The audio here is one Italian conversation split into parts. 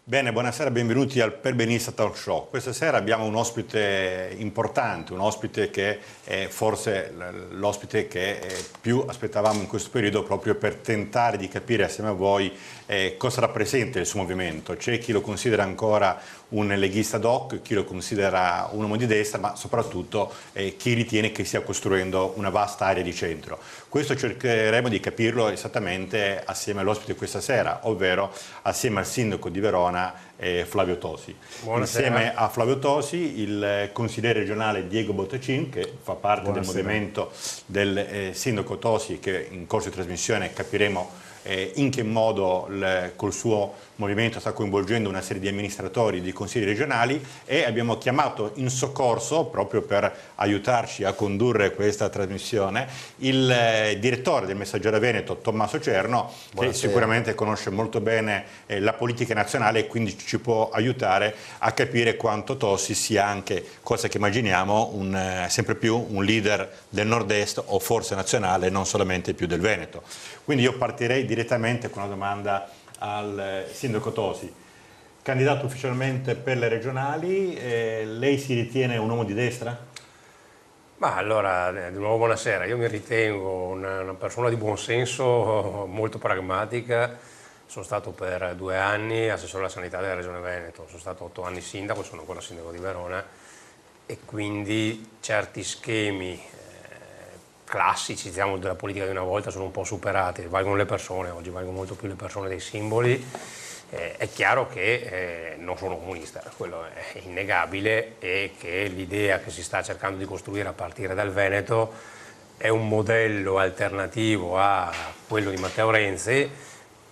Bene, buonasera, benvenuti al Perbenista Talk Show. Questa sera abbiamo un ospite importante, un ospite che è forse l'ospite che più aspettavamo in questo periodo proprio per tentare di capire assieme a voi cosa rappresenta il suo movimento. C'è chi lo considera ancora un leghista doc, chi lo considera un uomo di destra, ma soprattutto chi ritiene che stia costruendo una vasta area di centro. Questo cercheremo di capirlo esattamente assieme all'ospite questa sera, ovvero assieme al sindaco di Verona, Flavio Tosi. Buonasera. Insieme a Flavio Tosi il consigliere regionale Diego Bottacin, che fa parte del movimento del sindaco Tosi, che in corso di trasmissione capiremo in che modo col suo movimento sta coinvolgendo una serie di amministratori di consigli regionali, e abbiamo chiamato in soccorso, proprio per aiutarci a condurre questa trasmissione, il direttore del Messaggero Veneto, Tommaso Cerno, che sicuramente conosce molto bene la politica nazionale e quindi ci può aiutare a capire quanto Tosi sia anche, cosa che immaginiamo, sempre più un leader del nord-est o forse nazionale, non solamente più del Veneto. Quindi io partirei direttamente con una domanda al sindaco Tosi. Candidato ufficialmente per le regionali, lei si ritiene un uomo di destra? Ma allora, di nuovo buonasera. Io mi ritengo una persona di buon senso, molto pragmatica. Sono stato per 2 anni assessore alla sanità della Regione Veneto, sono stato 8 anni sindaco, sono ancora sindaco di Verona, e quindi certi schemi classici, diciamo, della politica di una volta sono un po' superati, valgono le persone, oggi valgono molto più le persone dei simboli. È chiaro che non sono comunista, quello è innegabile, e che l'idea che si sta cercando di costruire a partire dal Veneto è un modello alternativo a quello di Matteo Renzi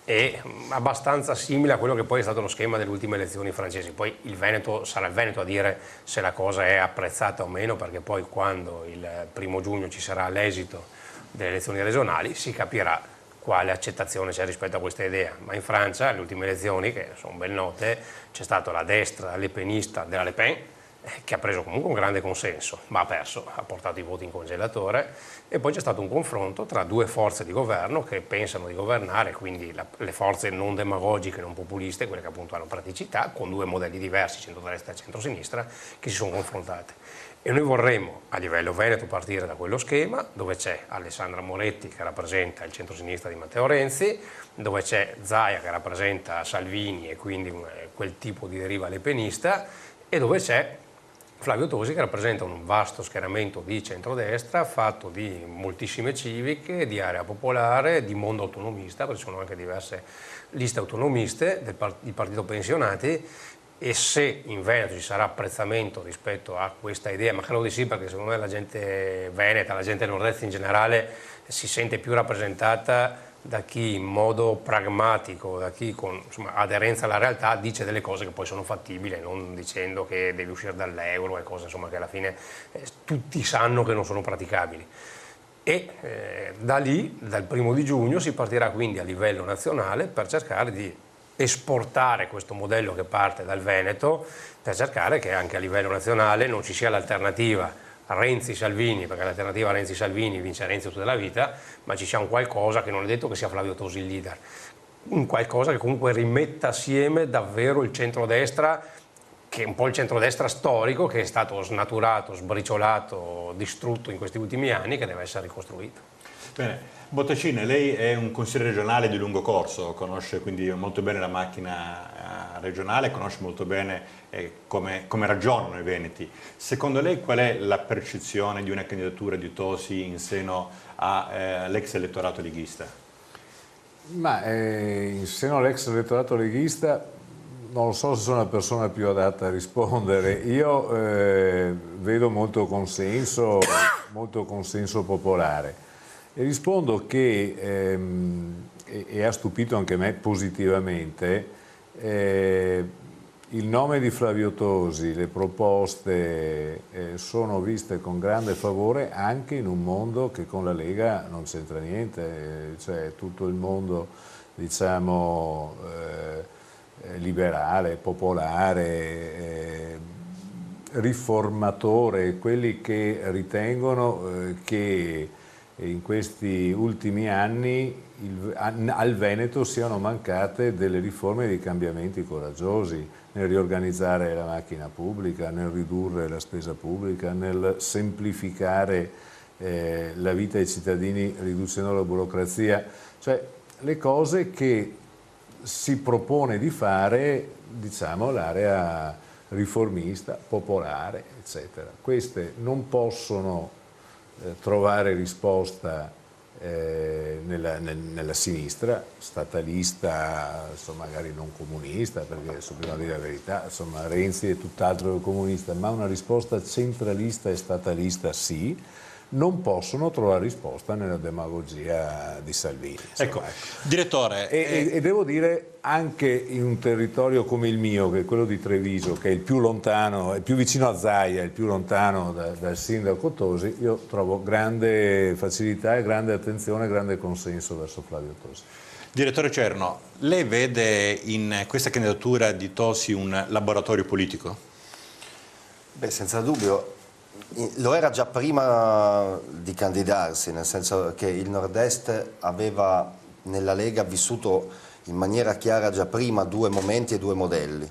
e abbastanza simile a quello che poi è stato lo schema delle ultime elezioni francesi. Poi il Veneto sarà il Veneto a dire se la cosa è apprezzata o meno, perché poi quando il 1° giugno ci sarà l'esito delle elezioni regionali si capirà quale accettazione c'è rispetto a questa idea. Ma in Francia, alle ultime elezioni, che sono ben note, c'è stata la destra lepenista della Le Pen, che ha preso comunque un grande consenso, ma ha perso, ha portato i voti in congelatore, e poi c'è stato un confronto tra 2 forze di governo che pensano di governare, quindi le forze non demagogiche, non populiste, quelle che appunto hanno praticità, con 2 modelli diversi, centrodestra e centrosinistra, che si sono confrontate. E noi vorremmo a livello veneto partire da quello schema, dove c'è Alessandra Moretti che rappresenta il centrosinistra di Matteo Renzi, dove c'è Zaia che rappresenta Salvini e quindi quel tipo di deriva lepenista, e dove c'è Flavio Tosi che rappresenta un vasto schieramento di centrodestra fatto di moltissime civiche, di area popolare, di mondo autonomista, perché ci sono anche diverse liste autonomiste di partito pensionati. E se in Veneto ci sarà apprezzamento rispetto a questa idea, ma credo di sì, perché secondo me la gente veneta, la gente nord-est in generale, si sente più rappresentata da chi in modo pragmatico, da chi con aderenza alla realtà dice delle cose che poi sono fattibili, non dicendo che devi uscire dall'euro e cose insomma, che alla fine tutti sanno che non sono praticabili. E da lì, dal 1° giugno, si partirà quindi a livello nazionale per cercare di esportare questo modello che parte dal Veneto, per cercare che anche a livello nazionale non ci sia l'alternativa Renzi-Salvini, perché l'alternativa Renzi-Salvini vince Renzi tutta la vita, ma ci sia un qualcosa che non è detto che sia Flavio Tosi il leader, un qualcosa che comunque rimetta assieme davvero il centrodestra, che è un po' il centrodestra storico che è stato snaturato, sbriciolato, distrutto in questi ultimi anni, che deve essere ricostruito. Bene. Bottacin, lei è un consigliere regionale di lungo corso, conosce quindi molto bene la macchina regionale, conosce molto bene come ragionano i veneti. Secondo lei qual è la percezione di una candidatura di Tosi in seno all'ex elettorato leghista? Ma in seno all'ex elettorato leghista non lo so se sono la persona più adatta a rispondere. Io vedo molto consenso popolare. E rispondo che, e ha stupito anche me positivamente, il nome di Flavio Tosi, le proposte sono viste con grande favore anche in un mondo che con la Lega non c'entra niente, cioè tutto il mondo, diciamo, liberale, popolare, riformatore, quelli che ritengono che in questi ultimi anni al Veneto siano mancate delle riforme e dei cambiamenti coraggiosi nel riorganizzare la macchina pubblica, nel ridurre la spesa pubblica, nel semplificare la vita ai cittadini riducendo la burocrazia, cioè le cose che si propone di fare, diciamo, l'area riformista, popolare, eccetera. Queste non possono trovare risposta nella sinistra, statalista, insomma, magari non comunista, perché dobbiamo dire la verità, insomma, Renzi è tutt'altro che comunista, ma una risposta centralista e statalista sì. Non possono trovare risposta nella demagogia di Salvini. Ecco, direttore. E devo dire, anche in un territorio come il mio, che è quello di Treviso, che è il più lontano, è più vicino a Zaia, il più lontano dal sindaco Tosi, io trovo grande facilità e grande attenzione, grande consenso verso Flavio Tosi. Direttore Cerno, lei vede in questa candidatura di Tosi un laboratorio politico? Beh, senza dubbio. Lo era già prima di candidarsi, nel senso che il Nord-Est aveva nella Lega vissuto in maniera chiara già prima due momenti e due modelli.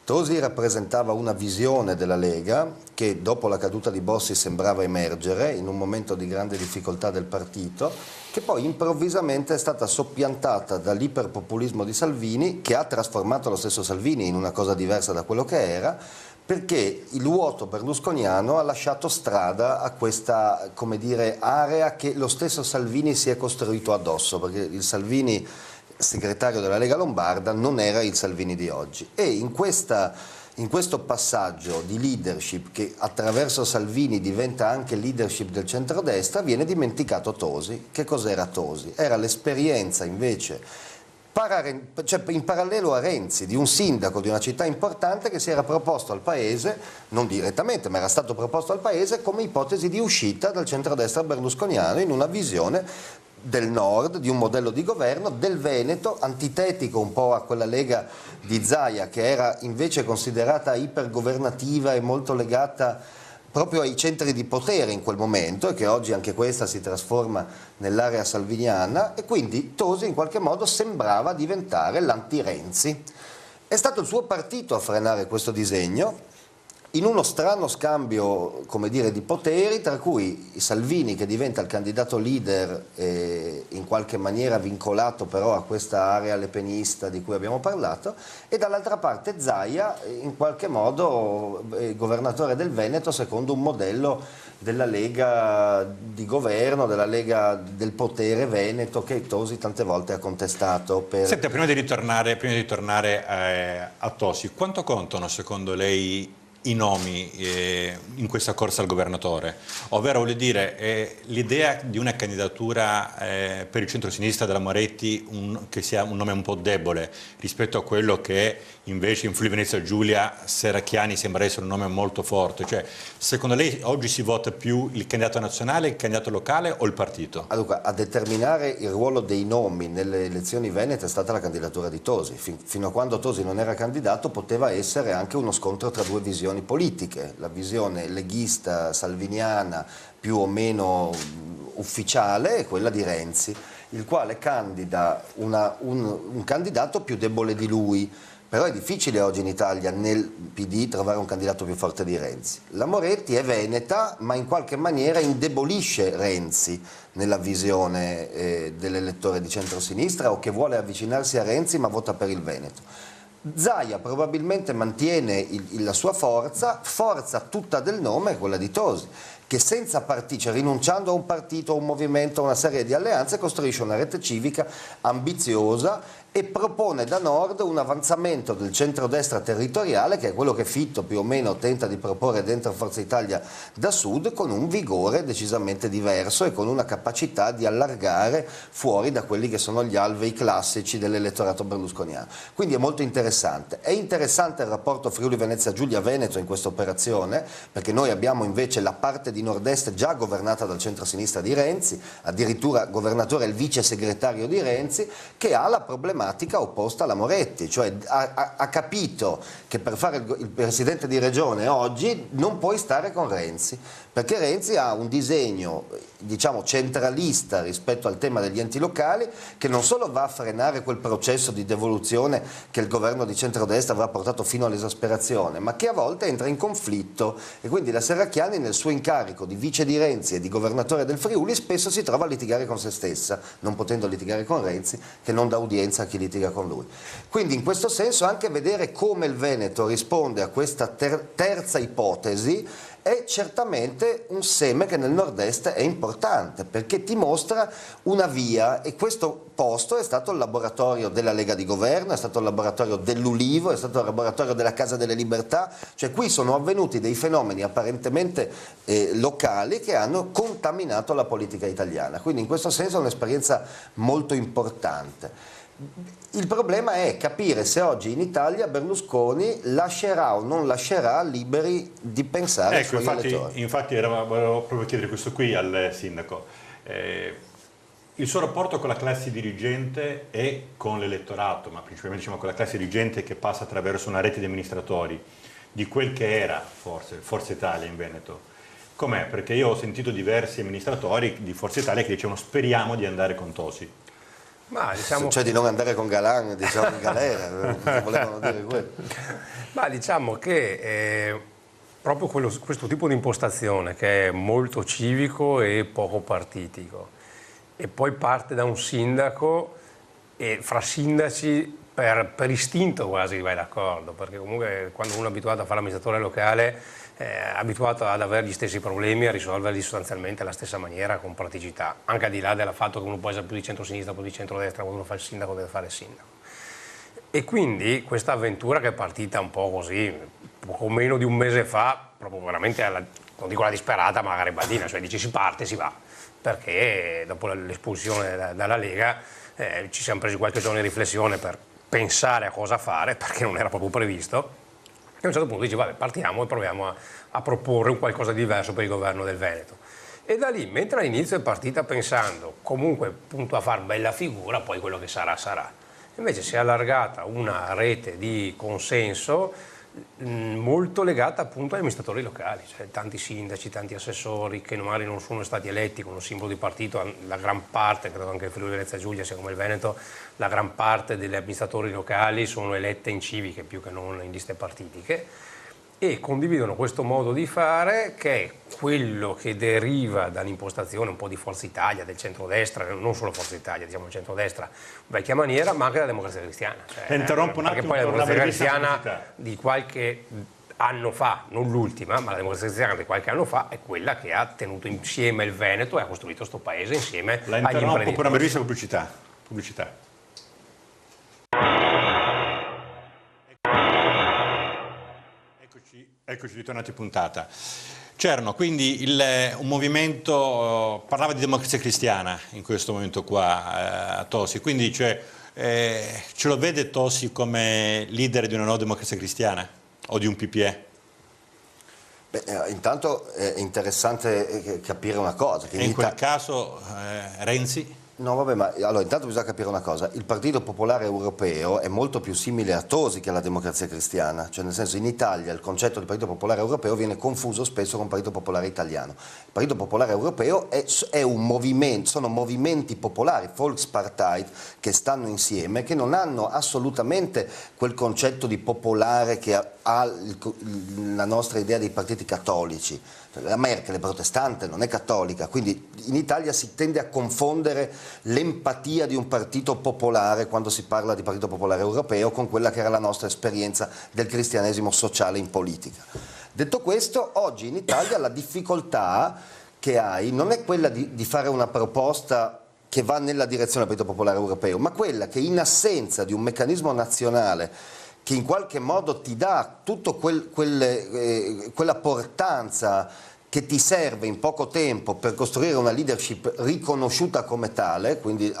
Tosi rappresentava una visione della Lega che dopo la caduta di Bossi sembrava emergere in un momento di grande difficoltà del partito, che poi improvvisamente è stata soppiantata dall'iperpopulismo di Salvini, che ha trasformato lo stesso Salvini in una cosa diversa da quello che era, perché il vuoto berlusconiano ha lasciato strada a questa, come dire, area che lo stesso Salvini si è costruito addosso, perché il Salvini segretario della Lega Lombarda non era il Salvini di oggi. E in questo passaggio di leadership, che attraverso Salvini diventa anche leadership del centrodestra, viene dimenticato Tosi. Che cos'era Tosi? Era l'esperienza invece cioè in parallelo a Renzi, di un sindaco di una città importante che si era proposto al Paese, non direttamente, ma era stato proposto al Paese come ipotesi di uscita dal centrodestra berlusconiano in una visione del Nord, di un modello di governo, del Veneto, antitetico un po' a quella Lega di Zaia, che era invece considerata ipergovernativa e molto legata proprio ai centri di potere in quel momento, e che oggi anche questa si trasforma nell'area salviniana, e quindi Tosi in qualche modo sembrava diventare l'anti-Renzi. È stato il suo partito a frenare questo disegno in uno strano scambio, come dire, di poteri, tra cui Salvini, che diventa il candidato leader in qualche maniera vincolato però a questa area lepenista di cui abbiamo parlato, e dall'altra parte Zaia, in qualche modo governatore del Veneto secondo un modello della Lega di governo, della Lega del potere veneto, che Tosi tante volte ha contestato. Senta, prima di ritornare a Tosi, quanto contano secondo lei i nomi in questa corsa al governatore? Ovvero, voglio dire, l'idea di una candidatura per il centro-sinistra della Moretti che sia un nome un po' debole rispetto a quello che invece in Friuli Venezia Giulia Serracchiani sembra essere un nome molto forte. Cioè, secondo lei oggi si vota più il candidato nazionale, il candidato locale o il partito? Allora, a determinare il ruolo dei nomi nelle elezioni venete è stata la candidatura di Tosi. Fino a quando Tosi non era candidato poteva essere anche uno scontro tra due visioni politiche, la visione leghista, salviniana, più o meno ufficiale, e quella di Renzi, il quale candida un candidato più debole di lui. Però è difficile oggi in Italia nel PD trovare un candidato più forte di Renzi. La Moretti è veneta, ma in qualche maniera indebolisce Renzi nella visione dell'elettore di centrosinistra, o che vuole avvicinarsi a Renzi ma vota per il Veneto. Zaia probabilmente mantiene la sua forza tutta del nome è quella di Tosi, che senza partito, cioè rinunciando a un partito, a un movimento, a una serie di alleanze, costruisce una rete civica ambiziosa e propone da nord un avanzamento del centrodestra territoriale, che è quello che Fitto più o meno tenta di proporre dentro Forza Italia da sud, con un vigore decisamente diverso e con una capacità di allargare fuori da quelli che sono gli alvei classici dell'elettorato berlusconiano. Quindi è molto interessante. È interessante il rapporto Friuli Venezia Giulia Veneto in questa operazione, perché noi abbiamo invece la parte di nord-est già governata dal centro-sinistra di Renzi, addirittura governatore il vice segretario di Renzi, che ha la problematica opposta alla Moretti, cioè ha capito che per fare il presidente di regione oggi non puoi stare con Renzi, perché Renzi ha un disegno, diciamo, centralista rispetto al tema degli enti locali, che non solo va a frenare quel processo di devoluzione che il governo di centrodestra avrà portato fino all'esasperazione, ma che a volte entra in conflitto, e quindi la Serracchiani nel suo incarico di vice di Renzi e di governatore del Friuli spesso si trova a litigare con se stessa, non potendo litigare con Renzi, che non dà udienza a chi litiga con lui. Quindi in questo senso anche vedere come il Veneto risponde a questa terza ipotesi è certamente un seme che nel nord-est è importante, perché ti mostra una via, e questo posto è stato il laboratorio della Lega di Governo, è stato il laboratorio dell'Ulivo, è stato il laboratorio della Casa delle Libertà, cioè qui sono avvenuti dei fenomeni apparentemente locali che hanno contaminato la politica italiana, quindi in questo senso è un'esperienza molto importante. Il problema è capire se oggi in Italia Berlusconi lascerà o non lascerà liberi di pensare ai suoi elettori. Infatti volevo proprio chiedere questo qui al sindaco. Il suo rapporto con la classe dirigente e con l'elettorato, ma principalmente diciamo, con la classe dirigente che passa attraverso una rete di amministratori, di quel che era Forza Italia in Veneto, com'è? Perché io ho sentito diversi amministratori di Forza Italia che dicevano speriamo di andare con Tosi. Ma diciamo cioè di non andare con Galan, diciamo, in galera, volevano dire quello. Ma diciamo che proprio questo tipo di impostazione che è molto civico e poco partitico, e poi parte da un sindaco, e fra sindaci per istinto quasi vai d'accordo, perché comunque quando uno è abituato a fare l'amministratore locale è abituato ad avere gli stessi problemi e a risolverli sostanzialmente alla stessa maniera, con praticità, anche al di là del fatto che uno può essere più di centro-sinistra, più di centro-destra, quando uno fa il sindaco deve fare il sindaco. E quindi questa avventura che è partita un po' così, poco meno di un mese fa, proprio veramente, non dico la disperata, ma la garibaldina, cioè dici si parte, si va, perché dopo l'espulsione dalla Lega ci siamo presi qualche giorno di riflessione per pensare a cosa fare, perché non era proprio previsto. E a un certo punto dice vabbè, partiamo e proviamo a proporre un qualcosa di diverso per il governo del Veneto. E da lì, mentre all'inizio è partita pensando comunque appunto a far bella figura, poi quello che sarà sarà. Invece si è allargata una rete di consenso molto legata appunto agli amministratori locali, cioè tanti sindaci, tanti assessori che magari non sono stati eletti con un simbolo di partito, la gran parte, credo anche il Friuli Venezia Giulia sia come il Veneto, la gran parte degli amministratori locali sono elette in civiche più che non in liste partitiche, e condividono questo modo di fare che è quello che deriva dall'impostazione un po' di Forza Italia, del centrodestra, non solo Forza Italia, diciamo il centrodestra vecchia maniera, ma anche della Democrazia Cristiana. Cioè, interrompo un attimo, perché poi la Democrazia Cristiana pubblicità di qualche anno fa, non l'ultima, ma la Democrazia Cristiana di qualche anno fa è quella che ha tenuto insieme il Veneto e ha costruito questo paese insieme agli imprenditori. La interrompo per una brevissima pubblicità. Eccoci ritornati in puntata. C'erano quindi un movimento, parlava di Democrazia Cristiana in questo momento qua, Tosi, quindi cioè, ce lo vede Tosi come leader di una nuova Democrazia Cristiana o di un PPE? Beh, intanto è interessante capire una cosa. Che in quel caso Renzi? No, vabbè, ma allora intanto bisogna capire una cosa: il Partito Popolare Europeo è molto più simile a Tosi che alla Democrazia Cristiana, cioè nel senso in Italia il concetto di Partito Popolare Europeo viene confuso spesso con Partito Popolare Italiano. Il Partito Popolare Europeo è un movimento, sono movimenti popolari, Volkspartei, che stanno insieme, che non hanno assolutamente quel concetto di popolare che ha la nostra idea dei partiti cattolici. La Merkel è protestante, non è cattolica, quindi in Italia si tende a confondere l'empatia di un partito popolare quando si parla di Partito Popolare Europeo con quella che era la nostra esperienza del cristianesimo sociale in politica. Detto questo, oggi in Italia la difficoltà che hai non è quella di fare una proposta che va nella direzione del Partito Popolare Europeo, ma quella che in assenza di un meccanismo nazionale che in qualche modo ti dà tutta quella portanza che ti serve in poco tempo per costruire una leadership riconosciuta come tale, quindi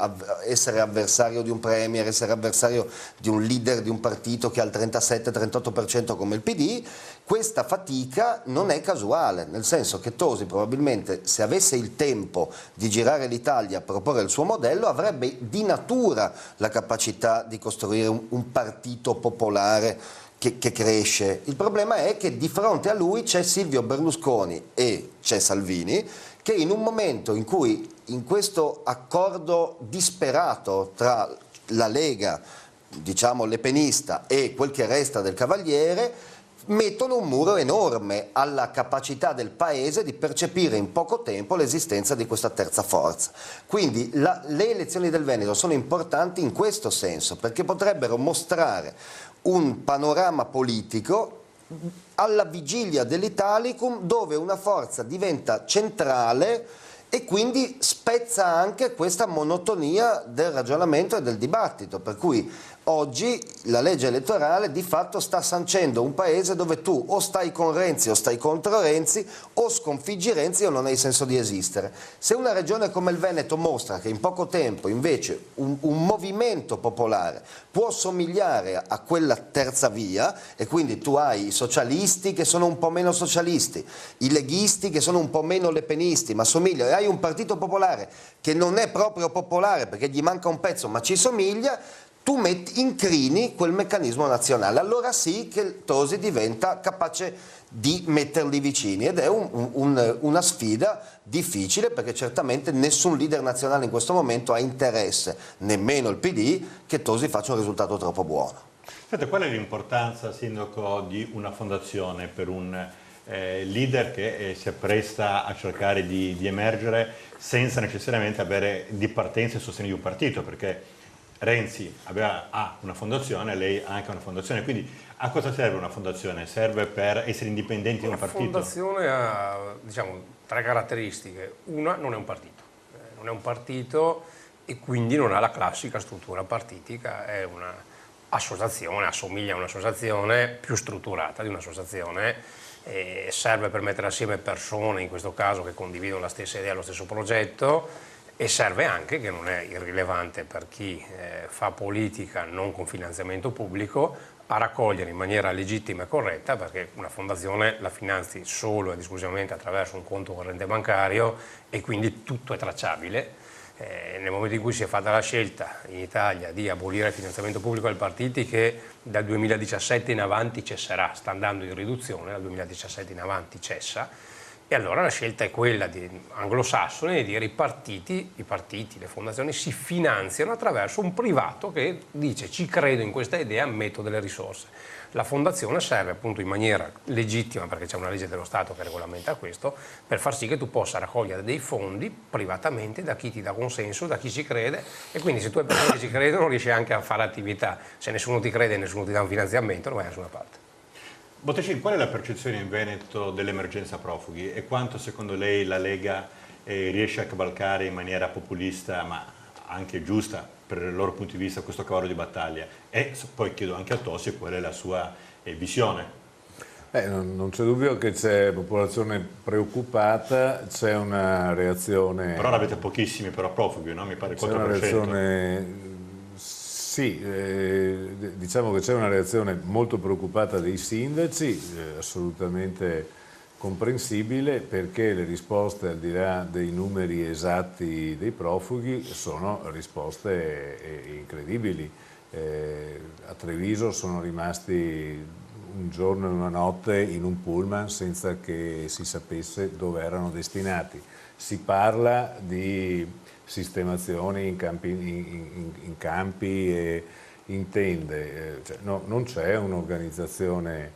essere avversario di un premier, essere avversario di un leader di un partito che ha il 37-38% come il PD, questa fatica non è casuale, nel senso che Tosi probabilmente, se avesse il tempo di girare l'Italia a proporre il suo modello, avrebbe di natura la capacità di costruire un partito popolare che cresce, il problema è che di fronte a lui c'è Silvio Berlusconi e c'è Salvini, che in un momento in cui in questo accordo disperato tra la Lega, diciamo lepenista, e quel che resta del Cavaliere, mettono un muro enorme alla capacità del Paese di percepire in poco tempo l'esistenza di questa terza forza. Quindi le elezioni del Veneto sono importanti in questo senso, perché potrebbero mostrare un panorama politico alla vigilia dell'Italicum, dove una forza diventa centrale e quindi spezza anche questa monotonia del ragionamento e del dibattito, per cui oggi la legge elettorale di fatto sta sancendo un paese dove tu o stai con Renzi o stai contro Renzi, o sconfiggi Renzi o non hai senso di esistere. Se una regione come il Veneto mostra che in poco tempo invece un movimento popolare può somigliare a quella terza via, e quindi tu hai i socialisti che sono un po' meno socialisti, i leghisti che sono un po' meno lepenisti, ma somiglia, e hai un partito popolare che non è proprio popolare perché gli manca un pezzo ma ci somiglia, tu incrini quel meccanismo nazionale, allora sì che Tosi diventa capace di metterli vicini, ed è una sfida difficile, perché certamente nessun leader nazionale in questo momento ha interesse, nemmeno il PD, che Tosi faccia un risultato troppo buono. Senta, qual è l'importanza, Sindaco, di una fondazione per un leader che si appresta a cercare di emergere senza necessariamente avere di partenza il sostegno di un partito? Perché Renzi ha una fondazione, lei ha anche una fondazione, quindi a cosa serve una fondazione? Serve per essere indipendenti da un partito? La fondazione ha, diciamo, tre caratteristiche. Una, non è un partito, non è un partito e quindi non ha la classica struttura partitica, è un'associazione, assomiglia a un'associazione più strutturata di un'associazione, serve per mettere assieme persone, in questo caso, che condividono la stessa idea, lo stesso progetto, e serve anche, che non è irrilevante per chi fa politica non con finanziamento pubblico, a raccogliere in maniera legittima e corretta, perché una fondazione la finanzi solo ed esclusivamente attraverso un conto corrente bancario e quindi tutto è tracciabile. Nel momento in cui si è fatta la scelta in Italia di abolire il finanziamento pubblico ai partiti, che dal 2017 in avanti cesserà, sta andando in riduzione, dal 2017 in avanti cessa, e allora la scelta è quella di anglosassone, di dire i partiti, le fondazioni si finanziano attraverso un privato che dice ci credo in questa idea, metto delle risorse. La fondazione serve appunto in maniera legittima, perché c'è una legge dello Stato che regolamenta questo, per far sì che tu possa raccogliere dei fondi privatamente da chi ti dà consenso, da chi ci crede, e quindi se tu hai persone che ci credono riesci anche a fare attività. Se nessuno ti crede e nessuno ti dà un finanziamento non vai da nessuna parte. Bottacin, qual è la percezione in Veneto dell'emergenza profughi e quanto secondo lei la Lega riesce a cavalcare in maniera populista ma anche giusta per il loro punto di vista questo cavallo di battaglia? E poi chiedo anche a Tosi qual è la sua visione. Non c'è dubbio che c'è popolazione preoccupata, c'è una reazione... Però avete pochissimi però profughi, no? Mi pare il 4%. C'è una reazione... Sì, diciamo che c'è una reazione molto preoccupata dei sindaci, assolutamente comprensibile, perché le risposte, al di là dei numeri esatti dei profughi, sono risposte incredibili. A Treviso sono rimasti un giorno e una notte in un pullman senza che si sapesse dove erano destinati. Si parla di sistemazioni in campi e in tende, non c'è un'organizzazione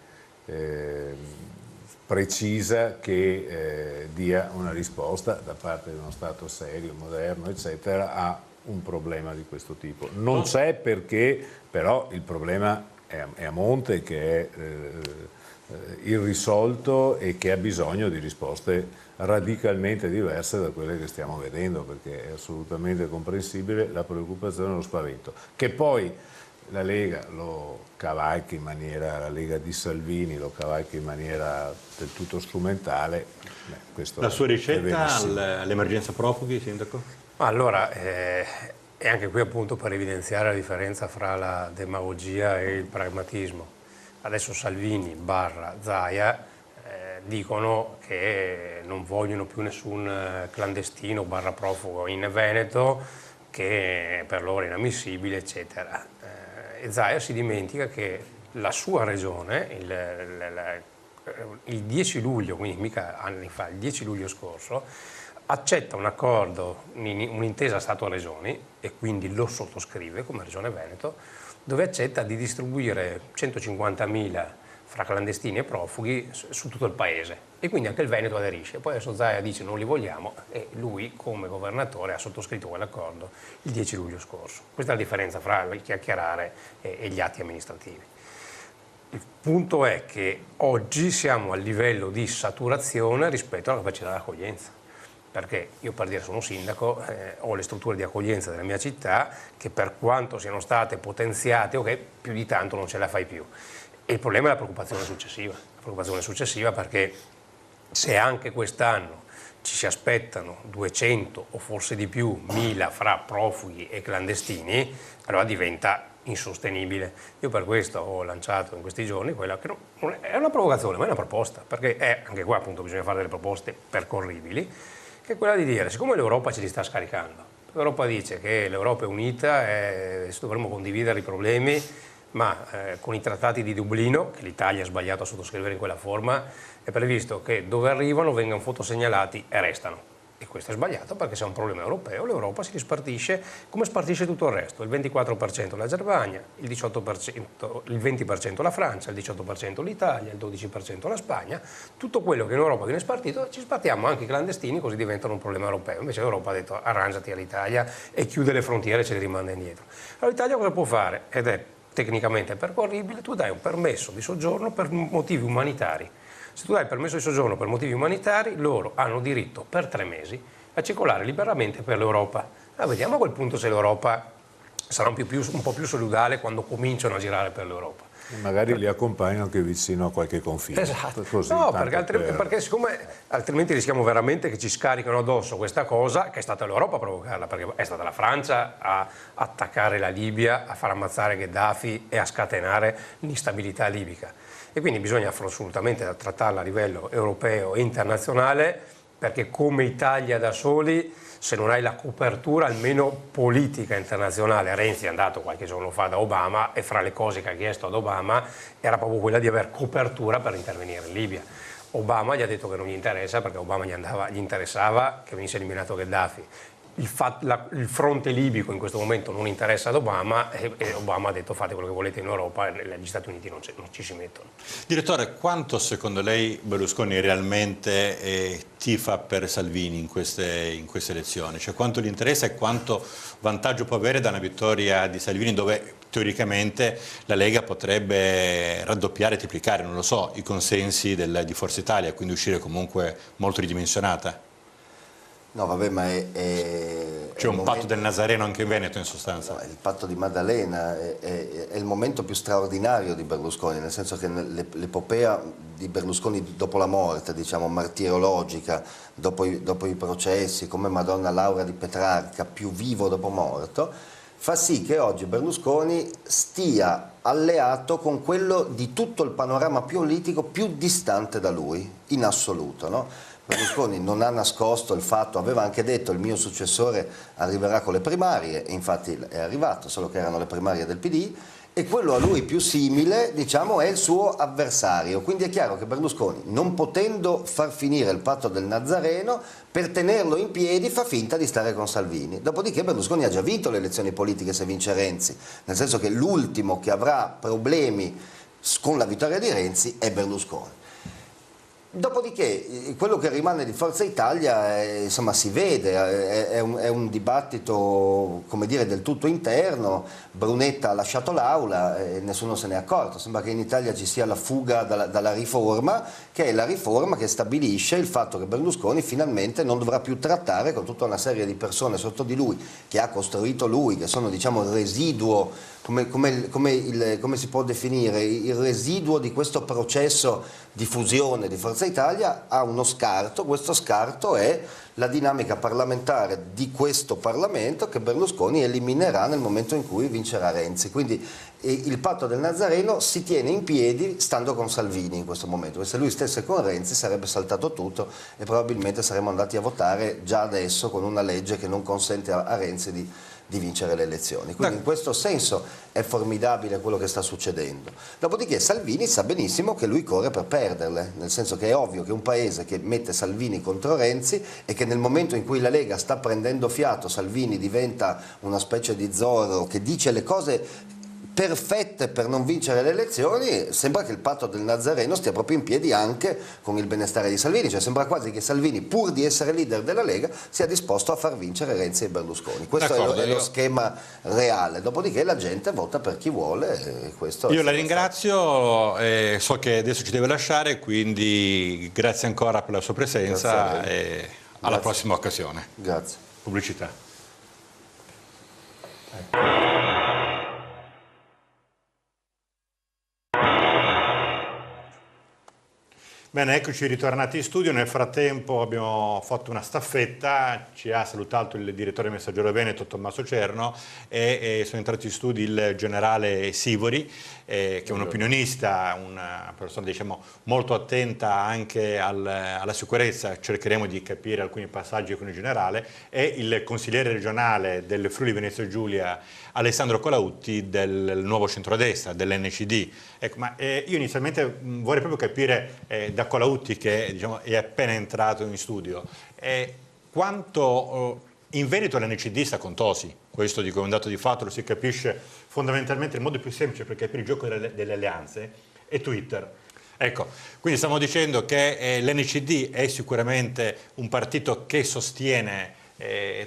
precisa che dia una risposta da parte di uno Stato serio, moderno, eccetera, a un problema di questo tipo. Non c'è perché però il problema è a monte, che è irrisolto e che ha bisogno di risposte radicalmente diverse da quelle che stiamo vedendo, perché è assolutamente comprensibile la preoccupazione e lo spavento. Che poi la Lega lo cavalchi in maniera, la Lega di Salvini lo cavalchi in maniera del tutto strumentale. La sua ricetta all'emergenza profughi, Sindaco? Allora, è anche qui appunto per evidenziare la differenza fra la demagogia e il pragmatismo. Adesso Salvini / Zaia dicono che non vogliono più nessun clandestino / profugo in Veneto, che per loro è inammissibile, eccetera. E Zaia si dimentica che la sua regione, il 10 luglio, quindi mica anni fa, il 10 luglio scorso, accetta un accordo, un'intesa Stato-Regioni, e quindi lo sottoscrive come Regione Veneto, dove accetta di distribuire 150.000 fra clandestini e profughi su tutto il paese, e quindi anche il Veneto aderisce. Poi adesso Zaia dice non li vogliamo, e lui come governatore ha sottoscritto quell'accordo il 10 luglio scorso. Questa è la differenza fra il chiacchierare e gli atti amministrativi. Il punto è che oggi siamo a livello di saturazione rispetto alla capacità di accoglienza. Perché io, per dire, sono sindaco, ho le strutture di accoglienza della mia città che, per quanto siano state potenziate, più di tanto non ce la fai più. E il problema è la preoccupazione successiva. La preoccupazione successiva perché se anche quest'anno ci si aspettano 200 o forse di più 1000 fra profughi e clandestini, allora diventa insostenibile. Io per questo ho lanciato in questi giorni quella che non è una provocazione, ma è una proposta, perché anche qua appunto bisogna fare delle proposte percorribili, che è quella di dire, siccome l'Europa ce li sta scaricando, l'Europa dice che l'Europa è unita e dovremmo condividere i problemi, ma con i trattati di Dublino, che l'Italia ha sbagliato a sottoscrivere in quella forma, è previsto che dove arrivano vengano fotosegnalati e restano. E questo è sbagliato perché se è un problema europeo, l'Europa si rispartisce come spartisce tutto il resto, il 24% la Germania, il 20% la Francia, il 18% l'Italia, il 12% la Spagna, tutto quello che in Europa viene spartito, ci spartiamo anche i clandestini, così diventano un problema europeo. Invece l'Europa ha detto arrangiati all'Italia e chiude le frontiere e ce li rimanda indietro. Allora l'Italia cosa può fare? Ed è tecnicamente percorribile, tu dai un permesso di soggiorno per motivi umanitari. Se tu dai il permesso di soggiorno per motivi umanitari, loro hanno diritto per 3 mesi a circolare liberamente per l'Europa. Allora vediamo a quel punto se l'Europa sarà un po' più solidale quando cominciano a girare per l'Europa. Magari li accompagnano anche vicino a qualche confine. Esatto. Così, no, perché siccome altrimenti rischiamo veramente che ci scaricano addosso questa cosa, che è stata l'Europa a provocarla, perché è stata la Francia a attaccare la Libia, a far ammazzare Gheddafi e a scatenare l'instabilità libica. E quindi bisogna assolutamente trattarla a livello europeo e internazionale, perché come Italia da soli, se non hai la copertura almeno politica internazionale, Renzi è andato qualche giorno fa da Obama e fra le cose che ha chiesto ad Obama era proprio quella di aver copertura per intervenire in Libia. Obama gli ha detto che non gli interessa, perché a Obama gli interessava che venisse eliminato Gheddafi. Il fronte libico in questo momento non interessa ad Obama, e Obama ha detto fate quello che volete in Europa, e gli Stati Uniti non ci si mettono. Direttore, quanto secondo lei Berlusconi realmente tifa per Salvini in queste elezioni? Cioè quanto gli interessa e quanto vantaggio può avere da una vittoria di Salvini, dove teoricamente la Lega potrebbe raddoppiare, triplicare, non lo so, i consensi di Forza Italia, quindi uscire comunque molto ridimensionata? No, vabbè, ma c'è un patto del Nazareno anche in Veneto, in sostanza. No, il patto di Maddalena è il momento più straordinario di Berlusconi, nel senso che l'epopea di Berlusconi dopo la morte, diciamo martirologica, dopo i processi, come Madonna Laura di Petrarca, più vivo dopo morto, fa sì che oggi Berlusconi stia alleato con quello di tutto il panorama politico più distante da lui, in assoluto, no? Berlusconi non ha nascosto il fatto, aveva anche detto il mio successore arriverà con le primarie, e infatti è arrivato, solo che erano le primarie del PD, e quello a lui più simile, diciamo, è il suo avversario. Quindi è chiaro che Berlusconi, non potendo far finire il patto del Nazareno, per tenerlo in piedi fa finta di stare con Salvini. Dopodiché Berlusconi ha già vinto le elezioni politiche se vince Renzi, nel senso che l'ultimo che avrà problemi con la vittoria di Renzi è Berlusconi. Dopodiché quello che rimane di Forza Italia insomma, si vede, è un dibattito, come dire, del tutto interno. Brunetta ha lasciato l'aula e nessuno se n'è accorto. Sembra che in Italia ci sia la fuga dalla riforma, che è la riforma che stabilisce il fatto che Berlusconi finalmente non dovrà più trattare con tutta una serie di persone sotto di lui, che ha costruito lui, che sono, diciamo, il residuo, come si può definire, il residuo di questo processo di fusione di Forza Italia. Ha uno scarto. Questo scarto è la dinamica parlamentare di questo Parlamento, che Berlusconi eliminerà nel momento in cui vincerà Renzi. Quindi il patto del Nazareno si tiene in piedi stando con Salvini in questo momento, perché se lui stesse con Renzi sarebbe saltato tutto e probabilmente saremmo andati a votare già adesso con una legge che non consente a Renzi di di vincere le elezioni. Quindi in questo senso è formidabile quello che sta succedendo. Dopodiché Salvini sa benissimo che lui corre per perderle, nel senso che è ovvio che un paese che mette Salvini contro Renzi e che nel momento in cui la Lega sta prendendo fiato, Salvini diventa una specie di Zorro che dice le cose perfette per non vincere le elezioni, sembra che il patto del Nazareno stia proprio in piedi anche con il benestare di Salvini, cioè sembra quasi che Salvini, pur di essere leader della Lega, sia disposto a far vincere Renzi e Berlusconi. Questo è lo schema reale, dopodiché la gente vota per chi vuole. E questo io la ringrazio, so che adesso ci deve lasciare, quindi grazie ancora per la sua presenza e alla prossima occasione. Grazie. Pubblicità. Bene, eccoci ritornati in studio. Nel frattempo abbiamo fatto una staffetta, ci ha salutato il direttore Messaggero Veneto Tommaso Cerno e sono entrati in studio il generale Sivori, che è un opinionista, una persona diciamo molto attenta anche alla sicurezza. Cercheremo di capire alcuni passaggi con il generale, e il consigliere regionale del Friuli Venezia Giulia Alessandro Colautti del nuovo centrodestra, dell'NCD. Ecco, ma io inizialmente vorrei proprio capire da Colautti, che diciamo, è appena entrato in studio, quanto in Veneto l'NCD sta con Tosi. Questo dico è un dato di fatto, lo si capisce fondamentalmente. Il modo più semplice per capire il gioco delle alleanze è Twitter. Ecco, quindi stiamo dicendo che l'NCD è sicuramente un partito che sostiene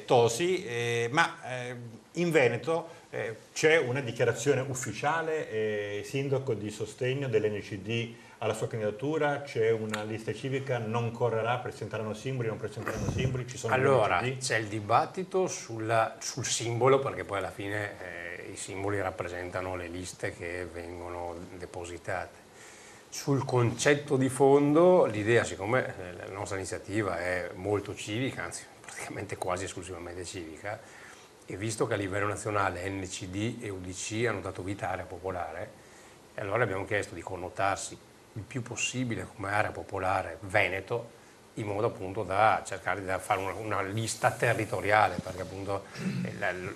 Tosi, ma in Veneto c'è una dichiarazione ufficiale, sindaco, di sostegno dell'NCD alla sua candidatura, c'è una lista civica, non correrà, presenteranno simboli, non presenteranno simboli, ci sono allora c'è il dibattito sul simbolo, perché poi alla fine i simboli rappresentano le liste che vengono depositate. Sul concetto di fondo, l'idea, siccome la nostra iniziativa è molto civica, anzi praticamente quasi esclusivamente civica, e visto che a livello nazionale NCD e UDC hanno dato vita a Area Popolare, e allora abbiamo chiesto di connotarsi il più possibile come area popolare Veneto, in modo appunto da cercare di fare una lista territoriale, perché appunto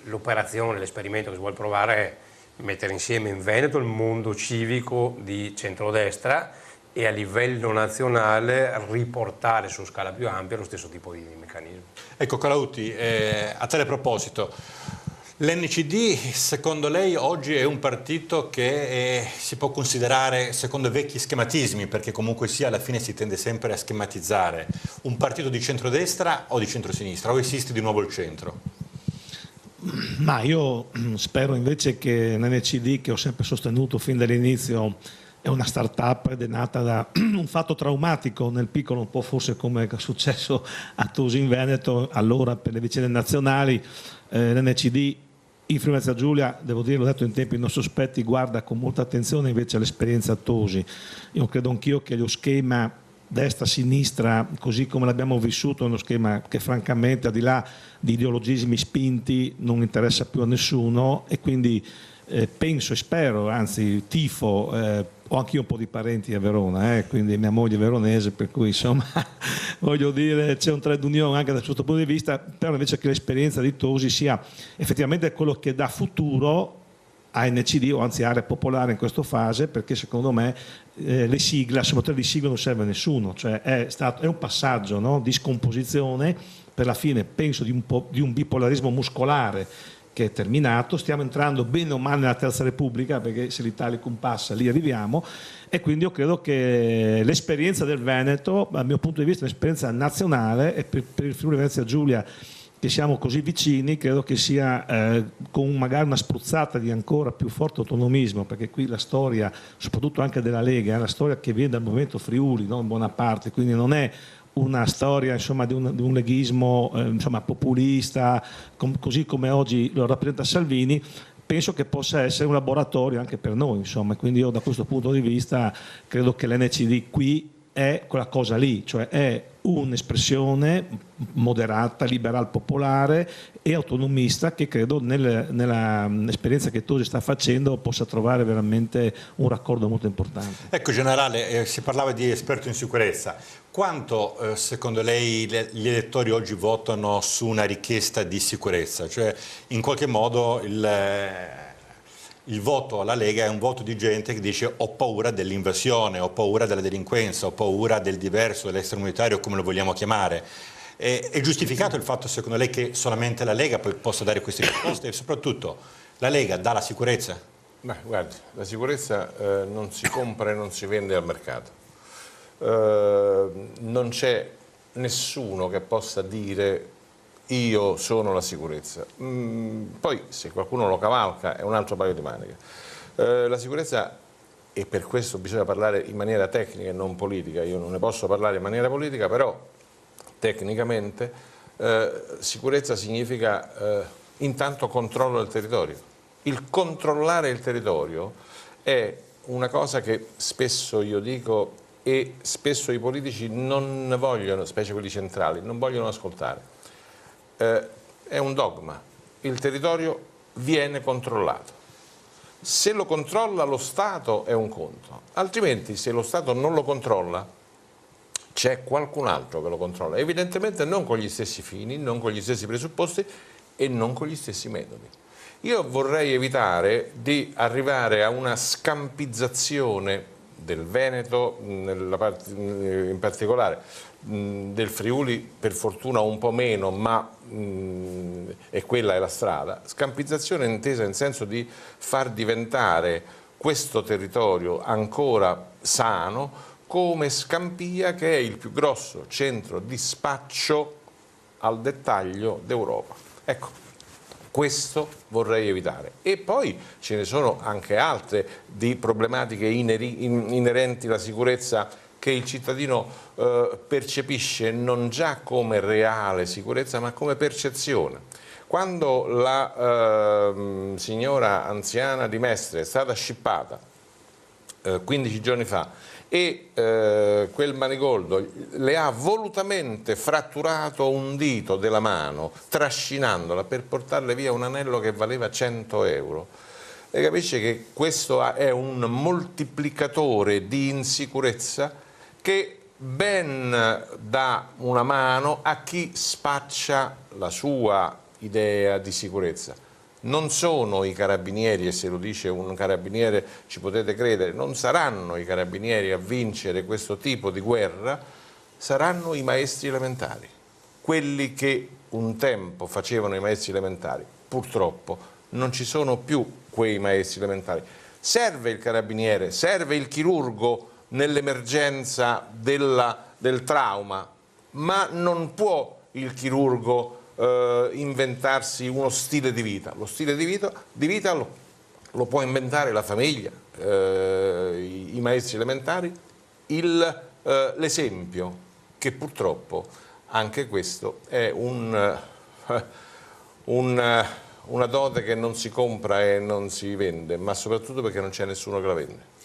l'operazione, l'esperimento che si vuole provare è mettere insieme in Veneto il mondo civico di centrodestra e a livello nazionale riportare su scala più ampia lo stesso tipo di meccanismo. Ecco Colautti, a tale proposito, l'NCD secondo lei oggi è un partito che si può considerare, secondo vecchi schematismi, perché comunque sia alla fine si tende sempre a schematizzare, un partito di centrodestra o di centrosinistra, o esiste di nuovo il centro? Ma io spero invece che l'NCD, che ho sempre sostenuto fin dall'inizio, è una start-up ed è nata da un fatto traumatico nel piccolo, un po' forse come è successo a Tosi in Veneto, allora per le vicende nazionali. L'NCD in Friuli Venezia Giulia, devo dire, l'ho detto in tempi non sospetti, guarda con molta attenzione invece all'esperienza Tosi. Io credo anch'io che lo schema destra-sinistra, così come l'abbiamo vissuto, è uno schema che francamente, al di là di ideologismi spinti, non interessa più a nessuno, e quindi penso e spero, anzi tifo, ho anch'io un po' di parenti a Verona, quindi mia moglie è veronese, per cui insomma voglio dire c'è un trade union anche da questo punto di vista, però invece che l'esperienza di Tosi sia effettivamente quello che dà futuro a NCD, o anzi Area Popolare in questa fase, perché secondo me le sigle, soprattutto di sigle non serve a nessuno, cioè è un passaggio, no, di scomposizione per la fine, penso, di un bipolarismo muscolare che è terminato. Stiamo entrando bene o male nella Terza Repubblica, perché se l'Italicum passa lì arriviamo, e quindi io credo che l'esperienza del Veneto, dal mio punto di vista, è un'esperienza nazionale, e per il Friuli Venezia Giulia, che siamo così vicini, credo che sia con magari una spruzzata di ancora più forte autonomismo, perché qui la storia, soprattutto anche della Lega, è una storia che viene dal movimento Friuli, no? In buona parte, quindi non è una storia insomma, di un leghismo insomma, populista, così come oggi lo rappresenta Salvini. Penso che possa essere un laboratorio anche per noi, insomma, quindi io da questo punto di vista credo che l'NCD qui è quella cosa lì, cioè è un'espressione moderata, liberal popolare e autonomista che credo nella esperienza che Tosi sta facendo possa trovare veramente un raccordo molto importante. Ecco generale, si parlava di esperto in sicurezza, quanto secondo lei gli elettori oggi votano su una richiesta di sicurezza? Cioè in qualche modo il voto alla Lega è un voto di gente che dice ho paura dell'invasione, ho paura della delinquenza, ho paura del diverso, dell'extracomunitario, come lo vogliamo chiamare. È giustificato il fatto, secondo lei, che solamente la Lega poi possa dare queste risposte e soprattutto la Lega dà la sicurezza? Beh, guardi, la sicurezza non si compra e non si vende al mercato. Non c'è nessuno che possa dire io sono la sicurezza. Poi se qualcuno lo cavalca è un altro paio di maniche. La sicurezza, e per questo bisogna parlare in maniera tecnica e non politica, io non ne posso parlare in maniera politica, però tecnicamente sicurezza significa intanto controllo del territorio. Il controllare il territorio è una cosa che spesso io dico e spesso i politici non vogliono, specie quelli centrali, non vogliono ascoltare. È un dogma, il territorio viene controllato. Se lo controlla lo Stato è un conto, altrimenti se lo Stato non lo controlla c'è qualcun altro che lo controlla, evidentemente non con gli stessi fini, non con gli stessi presupposti e non con gli stessi metodi. Io vorrei evitare di arrivare a una scampizzazione del Veneto, in particolare del Friuli per fortuna un po' meno, ma e quella è la strada, scampizzazione intesa in senso di far diventare questo territorio ancora sano come Scampia, che è il più grosso centro di spaccio al dettaglio d'Europa. Ecco, questo vorrei evitare. E poi ce ne sono anche altre di problematiche inerenti alla sicurezza che il cittadino percepisce non già come reale sicurezza ma come percezione. Quando la signora anziana di Mestre è stata scippata 15 giorni fa e quel manigoldo le ha volutamente fratturato un dito della mano trascinandola per portarle via un anello che valeva 100 euro, e capisce che questo è un moltiplicatore di insicurezza che ben dà una mano a chi spaccia la sua idea di sicurezza. Non sono i carabinieri, e se lo dice un carabiniere ci potete credere, non saranno i carabinieri a vincere questo tipo di guerra, saranno i maestri elementari, quelli che un tempo facevano i maestri elementari. Purtroppo non ci sono più quei maestri elementari. Serve il carabiniere, serve il chirurgo nell'emergenza del trauma, ma non può il chirurgo inventarsi uno stile di vita. Lo stile di vita lo può inventare la famiglia, i maestri elementari, l'esempio, che purtroppo anche questo è una dote che non si compra e non si vende, ma soprattutto perché non c'è nessuno che la vende.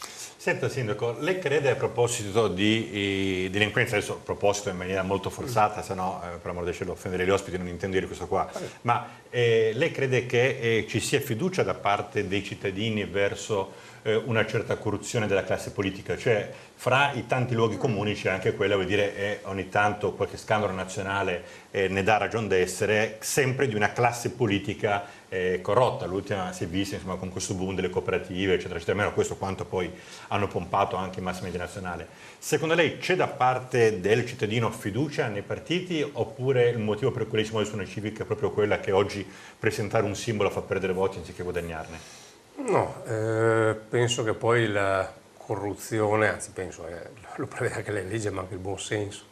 Senta Sindaco, lei crede a proposito di delinquenza, adesso a proposito in maniera molto forzata, se no per amor del cielo offendere gli ospiti, non intendo dire questo qua, ma lei crede che ci sia fiducia da parte dei cittadini verso una certa corruzione della classe politica? Cioè fra i tanti luoghi comuni c'è anche quella, vuol dire ogni tanto qualche scandalo nazionale ne dà ragion d'essere, sempre di una classe politica corrotta. L'ultima si è vista insomma, con questo boom delle cooperative, eccetera, eccetera, almeno questo quanto poi hanno pompato anche i mass media nazionali. Secondo lei c'è da parte del cittadino fiducia nei partiti, oppure il motivo per cui lei si muove su una civica è proprio quella che oggi presentare un simbolo fa perdere voti anziché guadagnarne? No, penso che poi la corruzione, anzi penso, lo prevede anche le leggi ma anche il buon senso,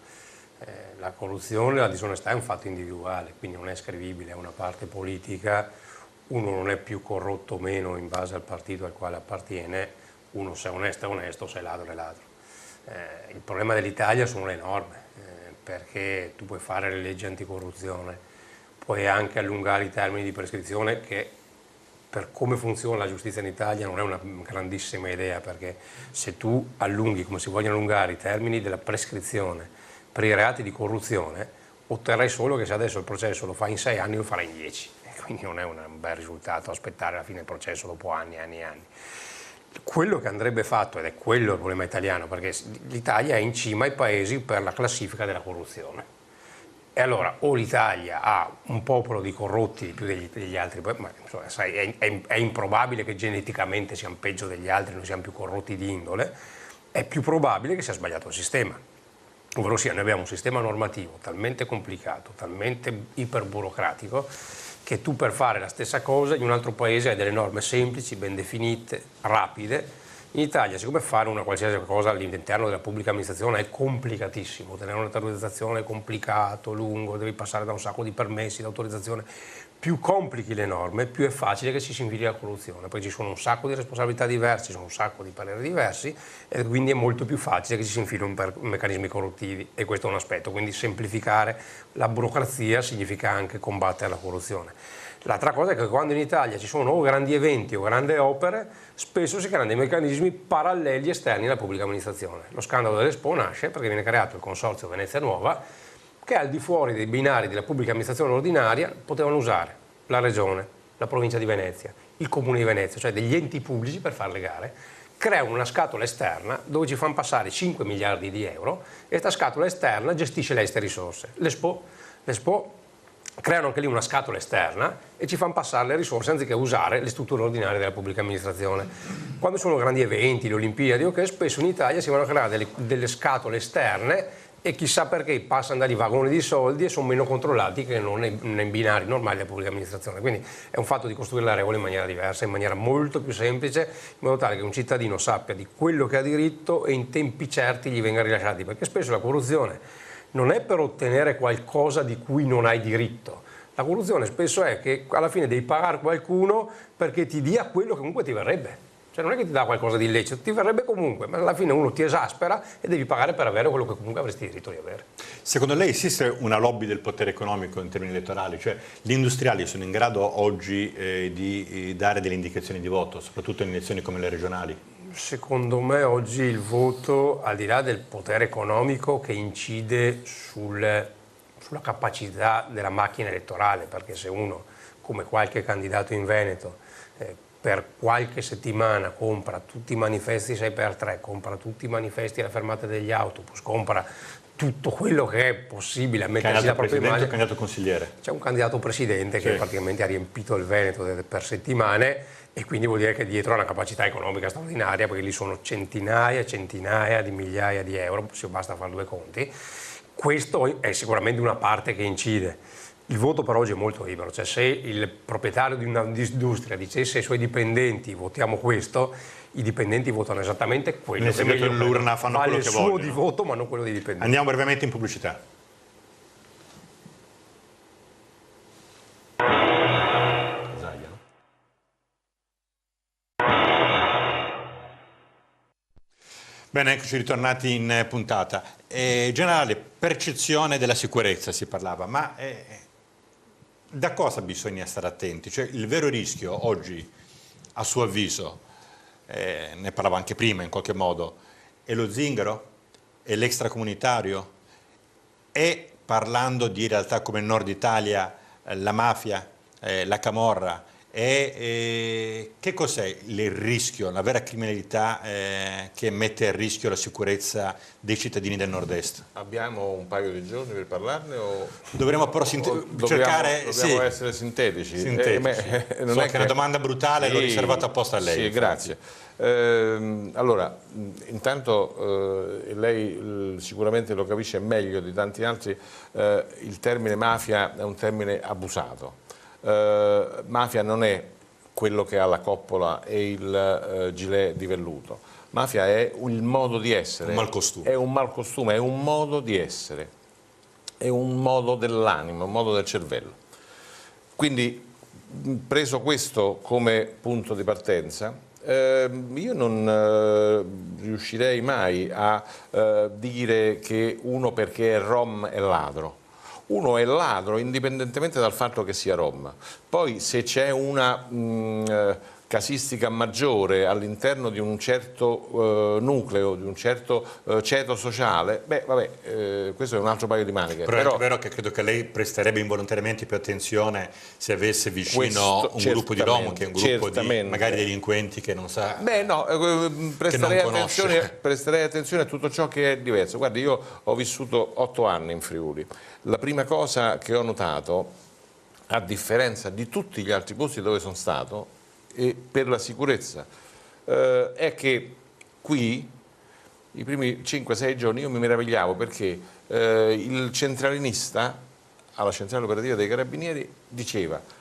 la corruzione, la disonestà è un fatto individuale, quindi non è ascrivibile a una parte politica. Uno non è più corrotto o meno in base al partito al quale appartiene, uno se è onesto è onesto, se è ladro è ladro. Il problema dell'Italia sono le norme, perché tu puoi fare le leggi anticorruzione, puoi anche allungare i termini di prescrizione che per come funziona la giustizia in Italia non è una grandissima idea, perché se tu allunghi, come si vogliono allungare, i termini della prescrizione per i reati di corruzione, otterrai solo che se adesso il processo lo fai in 6 anni lo farai in 10, e quindi non è un bel risultato aspettare alla fine del processo dopo anni e anni e anni. Quello che andrebbe fatto, ed è quello il problema italiano, perché l'Italia è in cima ai paesi per la classifica della corruzione. E allora o l'Italia ha un popolo di corrotti di più degli altri, ma insomma, sai, è improbabile che geneticamente siamo peggio degli altri, noi siamo più corrotti di indole, è più probabile che sia sbagliato il sistema. Ovvero sia, noi abbiamo un sistema normativo talmente complicato, talmente iperburocratico, che tu per fare la stessa cosa in un altro paese hai delle norme semplici, ben definite, rapide. In Italia, siccome fare una qualsiasi cosa all'interno della pubblica amministrazione è complicatissimo, tenere un'autorizzazione è complicato, lungo, devi passare da un sacco di permessi, d'autorizzazione, più complichi le norme, più è facile che ci si infili la corruzione. Poi ci sono un sacco di responsabilità diverse, ci sono un sacco di pareri diversi, e quindi è molto più facile che ci si infilino meccanismi corruttivi, e questo è un aspetto. Quindi semplificare la burocrazia significa anche combattere la corruzione. L'altra cosa è che quando in Italia ci sono o grandi eventi o grandi opere, spesso si creano dei meccanismi paralleli esterni alla pubblica amministrazione. Lo scandalo dell'Expo nasce perché viene creato il consorzio Venezia Nuova, che al di fuori dei binari della pubblica amministrazione ordinaria potevano usare la Regione, la Provincia di Venezia, il Comune di Venezia, cioè degli enti pubblici per fare le gare, creano una scatola esterna dove ci fanno passare 5 miliardi di euro, e questa scatola esterna gestisce queste risorse. L'Expo creano anche lì una scatola esterna e ci fanno passare le risorse anziché usare le strutture ordinarie della pubblica amministrazione. Quando sono grandi eventi, le Olimpiadi, spesso in Italia si vanno a creare delle scatole esterne, e chissà perché passano dagli vagoni di soldi e sono meno controllati che non nei binari normali della pubblica amministrazione. Quindi è un fatto di costruire la regola in maniera diversa, in maniera molto più semplice, in modo tale che un cittadino sappia di quello che ha diritto e in tempi certi gli venga rilasciati, perché spesso la corruzione non è per ottenere qualcosa di cui non hai diritto. La corruzione spesso è che alla fine devi pagare qualcuno perché ti dia quello che comunque ti verrebbe. Cioè non è che ti dà qualcosa di illecito, ti verrebbe comunque, ma alla fine uno ti esaspera e devi pagare per avere quello che comunque avresti diritto di avere. Secondo lei esiste una lobby del potere economico in termini elettorali? Cioè gli industriali sono in grado oggi di dare delle indicazioni di voto, soprattutto in elezioni come le regionali? Secondo me oggi il voto, al di là del potere economico che incide sulla capacità della macchina elettorale, perché se uno, come qualche candidato in Veneto, per qualche settimana compra tutti i manifesti 6x3, compra tutti i manifesti alla fermata degli autobus, compra tutto quello che è possibile a mettersi la propria immagine. Candidato consigliere. C'è un candidato presidente che praticamente ha riempito il Veneto per settimane, e quindi vuol dire che dietro ha una capacità economica straordinaria, perché lì sono centinaia e centinaia di migliaia di euro, se basta fare due conti. Questo è sicuramente una parte che incide. Il voto per oggi è molto libero, cioè se il proprietario di un'industria dicesse ai suoi dipendenti votiamo questo, i dipendenti votano esattamente quello che meglio l'urna fanno vale quello che il suo vogliono. di voto, ma non quello dei dipendenti. Andiamo brevemente in pubblicità. Bene, eccoci ritornati in puntata. Generale, percezione della sicurezza si parlava, ma da cosa bisogna stare attenti? Cioè, il vero rischio oggi, a suo avviso, ne parlavo anche prima in qualche modo, è lo zingaro? È l'extracomunitario? È, parlando di realtà come il Nord Italia, la mafia, la camorra? Che cos'è il rischio, la vera criminalità che mette a rischio la sicurezza dei cittadini del nord-est? Abbiamo un paio di giorni per parlarne o dovremmo però cercare dobbiamo essere sintetici. Non è che è una domanda brutale, l'ho riservata apposta a lei. Sì, grazie. Allora, intanto lei sicuramente lo capisce meglio di tanti altri, il termine mafia è un termine abusato. Mafia non è quello che ha la coppola e il gilet di velluto. Mafia è il modo di essere. Un malcostume. È un malcostume, è un modo di essere, è un modo dell'anima, un modo del cervello. Quindi, preso questo come punto di partenza, io non riuscirei mai a dire che uno perché è rom è ladro. uno è ladro indipendentemente dal fatto che sia rom. Poi se c'è una casistica maggiore all'interno di un certo nucleo, di un certo ceto sociale, beh vabbè, questo è un altro paio di maniche. Però è vero che credo che lei presterebbe involontariamente più attenzione se avesse vicino un gruppo di rom che un gruppo di magari delinquenti che non sa. Beh no, presterei attenzione a tutto ciò che è diverso. Guardi, io ho vissuto 8 anni in Friuli. La prima cosa che ho notato, a differenza di tutti gli altri posti dove sono stato, e per la sicurezza, è che qui i primi 5-6 giorni io mi meravigliavo perché il centralinista alla centrale operativa dei Carabinieri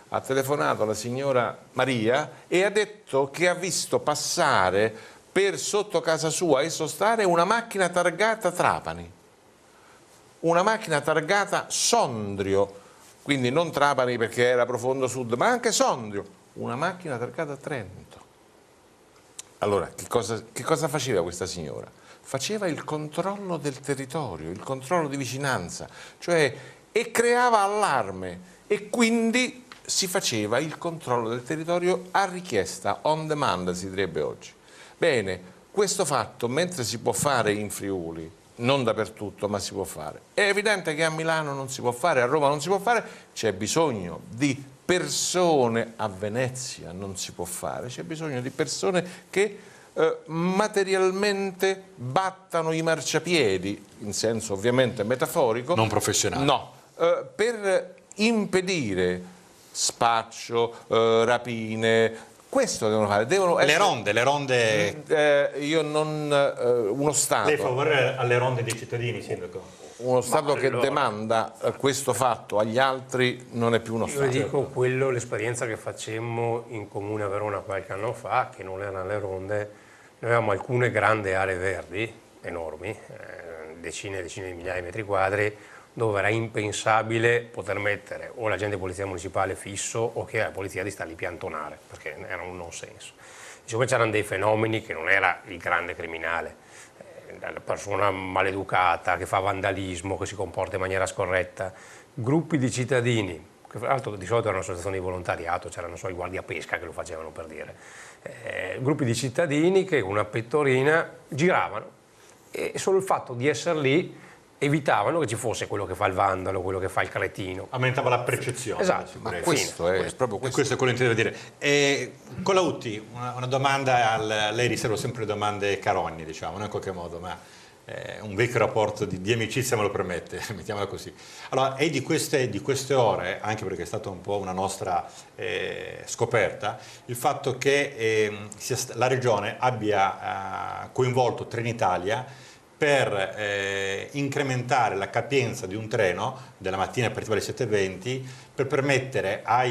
ha telefonato alla signora Maria e ha detto che ha visto passare per sotto casa sua e sostare una macchina targata Trapani, una macchina targata Sondrio, quindi non Trapani perché era profondo sud, ma anche Sondrio. Una macchina targata Trento. Allora, che cosa faceva questa signora? Faceva il controllo del territorio, il controllo di vicinanza, cioè, e creava allarme e quindi si faceva il controllo del territorio a richiesta, on demand si direbbe oggi. Bene, questo fatto, mentre si può fare in Friuli, non dappertutto, ma si può fare. È evidente che a Milano non si può fare, a Roma non si può fare, c'è bisogno di persone, a Venezia non si può fare, c'è bisogno di persone che materialmente battano i marciapiedi, in senso ovviamente metaforico. Non professionale. No, per impedire spaccio, rapine, questo devono fare. Devono essere, le ronde. Io non... uno Stato... Lei favorevole alle ronde dei cittadini, Sindaco? Uno Stato che demanda questo fatto agli altri non è più uno Stato. Io dico l'esperienza che facemmo in comune a Verona qualche anno fa, che non erano le ronde, noi avevamo alcune grandi aree verdi, enormi, decine e decine di migliaia di metri quadri, dove era impensabile poter mettere o l'agente di polizia municipale fisso o che la polizia di starli piantonare, perché era un non senso. Siccome c'erano dei fenomeni che non era il grande criminale, la persona maleducata, che fa vandalismo, che si comporta in maniera scorretta, gruppi di cittadini, che fra l'altro di solito erano associazioni di volontariato, c'erano i guardia pesca che lo facevano per dire, gruppi di cittadini che con una pettorina giravano e solo il fatto di essere lì evitavano che ci fosse quello che fa il vandalo, quello che fa il cretino. Aumentava la percezione. Esatto, ma questo è proprio questo. Questo è quello che intendo dire. Colautti, una domanda, lei riserva sempre domande carogni, diciamo, in qualche modo, ma un vecchio rapporto di amicizia me lo permette, mettiamola così. Allora, è di queste ore, anche perché è stata un po' una nostra scoperta, il fatto che la Regione abbia coinvolto Trenitalia per incrementare la capienza di un treno della mattina a partire dalle 7:20 per permettere a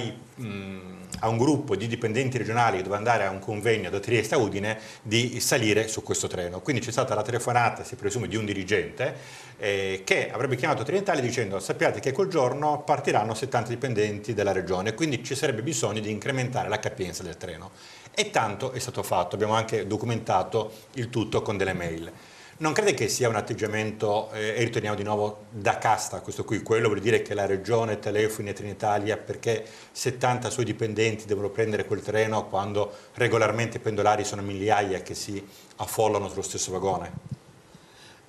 un gruppo di dipendenti regionali che doveva andare a un convegno da Trieste a Udine di salire su questo treno. Quindi c'è stata la telefonata, si presume, di un dirigente che avrebbe chiamato Trenitalia dicendo: sappiate che quel giorno partiranno 70 dipendenti della regione, quindi ci sarebbe bisogno di incrementare la capienza del treno. E tanto è stato fatto, abbiamo anche documentato il tutto con delle mail. Non crede che sia un atteggiamento, e ritorniamo di nuovo da casta, questo qui, quello vuol dire che la regione telefoni a Trenitalia perché 70 suoi dipendenti devono prendere quel treno quando regolarmente i pendolari sono migliaia che si affollano sullo stesso vagone?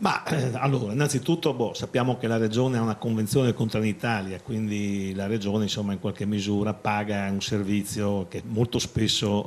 Ma allora, innanzitutto sappiamo che la Regione ha una convenzione con Trenitalia, quindi la Regione insomma in qualche misura paga un servizio che molto spesso,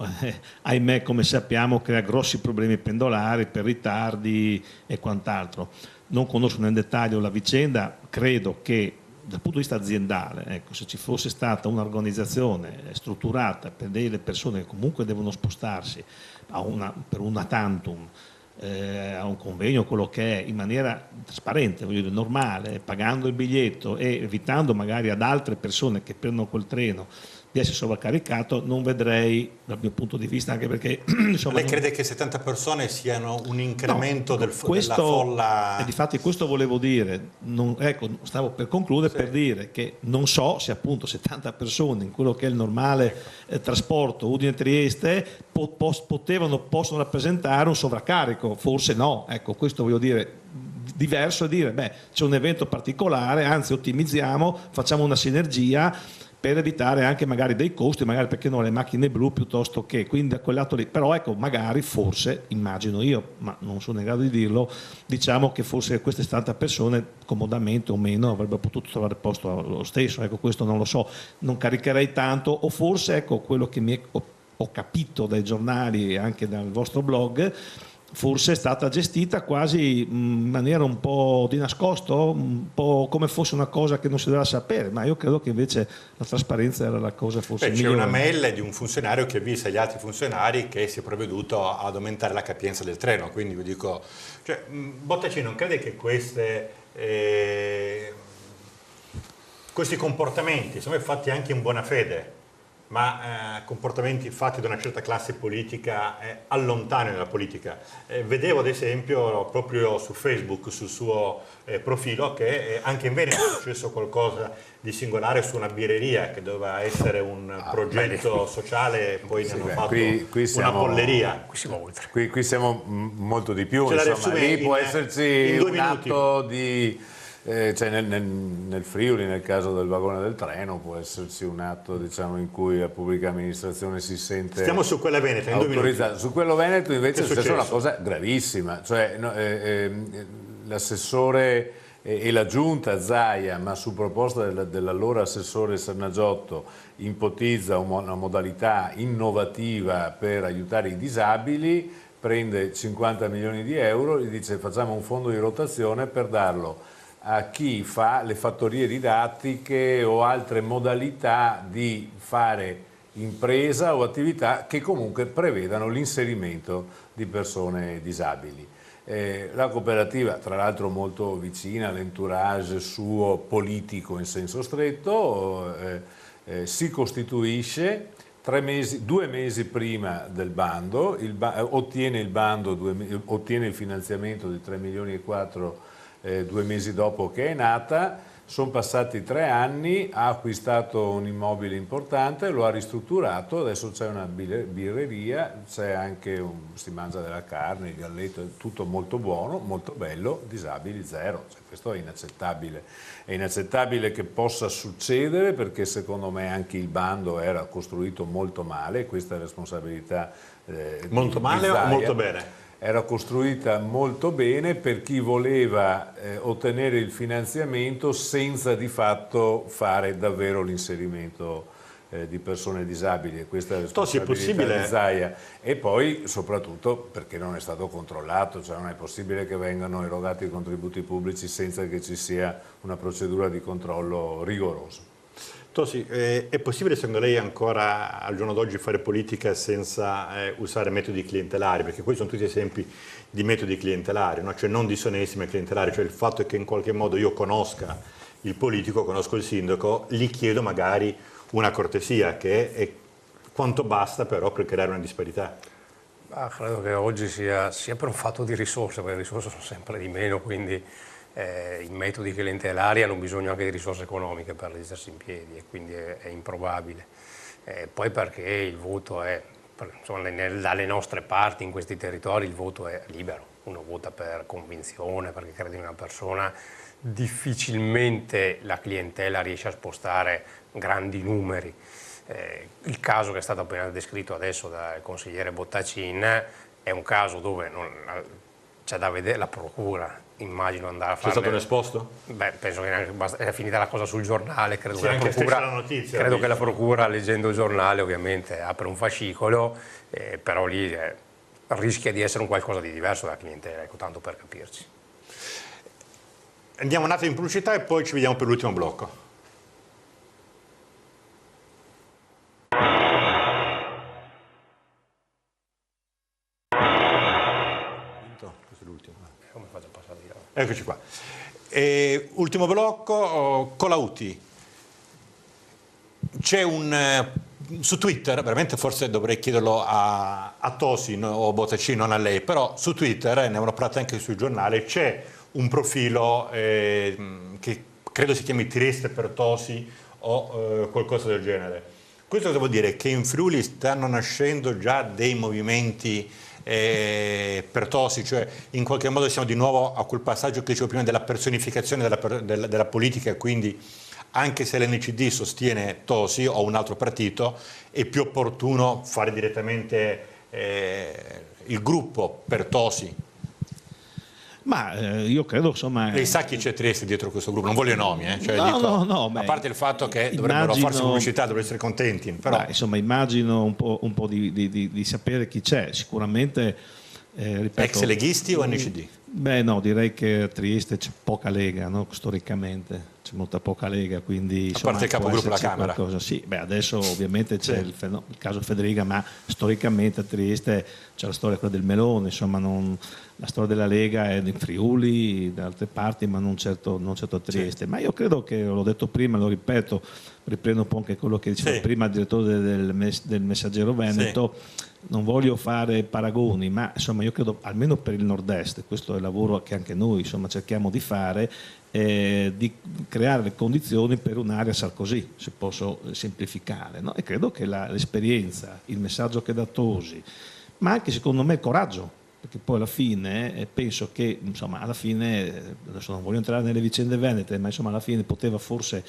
ahimè come sappiamo, crea grossi problemi pendolari per ritardi e quant'altro. Non conosco nel dettaglio la vicenda, credo che dal punto di vista aziendale, ecco, se ci fosse stata un'organizzazione strutturata per delle persone che comunque devono spostarsi per una tantum, a un convegno, quello che è, in maniera trasparente, voglio dire, normale, pagando il biglietto e evitando magari ad altre persone che prendono quel treno di essere sovraccaricato, non vedrei dal mio punto di vista, anche perché insomma, lei crede che 70 persone siano un incremento della questo, folla? Difatti questo volevo dire, ecco, stavo per concludere, sì, per dire che non so se appunto 70 persone in quello che è il normale trasporto Udine-Trieste possono rappresentare un sovraccarico, forse no, ecco, questo voglio dire, diverso è dire, beh, c'è un evento particolare, anzi ottimizziamo, facciamo una sinergia per evitare anche magari dei costi, magari perché no le macchine blu piuttosto che, quindi a quel lato lì. Però ecco, magari forse, immagino io, ma non sono in grado di dirlo, diciamo che forse queste 70 persone comodamente o meno avrebbero potuto trovare posto lo stesso, ecco, questo non lo so, non caricherei tanto, o forse ecco quello che ho capito dai giornali e anche dal vostro blog, forse è stata gestita quasi in maniera un po' di nascosto, un po' come fosse una cosa che non si doveva sapere, ma io credo che invece la trasparenza era la cosa forse migliore. C'è una mail di un funzionario che avvisa gli altri funzionari che si è provveduto ad aumentare la capienza del treno, quindi vi dico, cioè, Bottacin non crede che questi comportamenti sono fatti anche in buona fede, ma comportamenti fatti da una certa classe politica allontanano dalla politica. Vedevo ad esempio proprio su Facebook, sul suo profilo, che anche in Veneto è successo qualcosa di singolare su una birreria che doveva essere un progetto sociale, poi ne hanno fatto una polleria. Qui siamo oltre. Qui siamo molto di più, Ce insomma, lì può esserci un atto di... cioè nel Friuli, nel caso del vagone del treno, può esserci un atto, diciamo, in cui la pubblica amministrazione si sente... Stiamo su quella Veneta, in 2 minuti. Su quello Veneto invece è successa una cosa gravissima, cioè l'assessore e la giunta Zaia, ma su proposta dell'allora assessore Sernagiotto, ipotizza una modalità innovativa per aiutare i disabili, prende 50 milioni di euro e dice facciamo un fondo di rotazione per darlo a chi fa le fattorie didattiche o altre modalità di fare impresa o attività che comunque prevedano l'inserimento di persone disabili. La cooperativa, tra l'altro molto vicina all'entourage suo politico in senso stretto, si costituisce 2 mesi prima del bando, ottiene il finanziamento di 3 milioni e 4 2 mesi dopo che è nata, sono passati 3 anni, ha acquistato un immobile importante, lo ha ristrutturato, adesso c'è una birreria, c'è anche si mangia della carne, il galletto, è tutto molto buono, molto bello, disabili zero, cioè, questo è inaccettabile che possa succedere, perché secondo me anche il bando era costruito molto male, questa è responsabilità molto male o molto bene? Era costruita molto bene per chi voleva ottenere il finanziamento senza di fatto fare davvero l'inserimento di persone disabili, e questa è la responsabilità di Zaia. E poi soprattutto perché non è stato controllato, cioè non è possibile che vengano erogati i contributi pubblici senza che ci sia una procedura di controllo rigoroso. Tosi, è possibile secondo lei ancora al giorno d'oggi fare politica senza usare metodi clientelari? Perché questi sono tutti esempi di metodi clientelari, no? Cioè non disonesti ma clientelari, cioè il fatto è che in qualche modo io conosca il politico, conosco il sindaco, gli chiedo magari una cortesia che è quanto basta però per creare una disparità. Credo che oggi sia per un fatto di risorse, perché le risorse sono sempre di meno, quindi i metodi clientelari hanno bisogno anche di risorse economiche per reggersi in piedi, e quindi è improbabile. Poi perché il voto è, insomma, dalle nostre parti in questi territori il voto è libero, uno vota per convinzione, perché crede in una persona, difficilmente la clientela riesce a spostare grandi numeri. Il caso che è stato appena descritto adesso dal consigliere Bottacin è un caso dove c'è da vedere la procura, immagino andare a fare. C'è stato un esposto? Beh, penso che è finita la cosa sul giornale, credo, sì, che la procura, leggendo il giornale, ovviamente apre un fascicolo, però lì rischia di essere un qualcosa di diverso dalla clientela, ecco, tanto per capirci. Andiamo un attimo in pubblicità e poi ci vediamo per l'ultimo blocco. Questo è l'ultimo. Come faccio a passare di là? Eccoci qua. Ultimo blocco, Colautti. C'è su Twitter, veramente forse dovrei chiederlo a Tosi o Bottacin, non a lei, però su Twitter, ne avevano parlato anche sui giornali, c'è un profilo che credo si chiami Trieste per Tosi o qualcosa del genere. Questo cosa vuol dire? Che in Friuli stanno nascendo già dei movimenti per Tosi, cioè in qualche modo siamo di nuovo a quel passaggio che dicevo prima della personificazione della politica, quindi anche se l'NCD sostiene Tosi o un altro partito, è più opportuno fare direttamente il gruppo per Tosi. Ma io credo, insomma... Lei sa chi c'è Trieste dietro questo gruppo? Non voglio nomi, cioè, no, a parte il fatto che dovrebbero farsi pubblicità, dovrebbero essere contenti. Però... insomma, immagino un po' di sapere chi c'è. Sicuramente, ripeto... Ex leghisti o NCD? Beh no, direi che a Trieste c'è poca Lega, no? Storicamente c'è molta poca Lega, quindi a parte il capogruppo della Camera. Qualcosa. Sì, beh, adesso ovviamente c'è il caso Federica, ma storicamente a Trieste c'è la storia quella del Melone, insomma la storia della Lega è in Friuli, da altre parti, ma non certo a Trieste. Sì. Ma io credo che, l'ho detto prima, lo ripeto, riprendo un po' anche quello che diceva prima il direttore del Messaggero Veneto. Sì. Non voglio fare paragoni, ma insomma io credo almeno per il nord-est, questo è il lavoro che anche noi insomma cerchiamo di fare, di creare le condizioni per un'area Sarkozy, se posso semplificare, no? E credo che l'esperienza, il messaggio che dà Tosi, ma anche secondo me il coraggio, perché poi alla fine penso che insomma alla fine, adesso non voglio entrare nelle vicende venete, ma insomma alla fine poteva forse,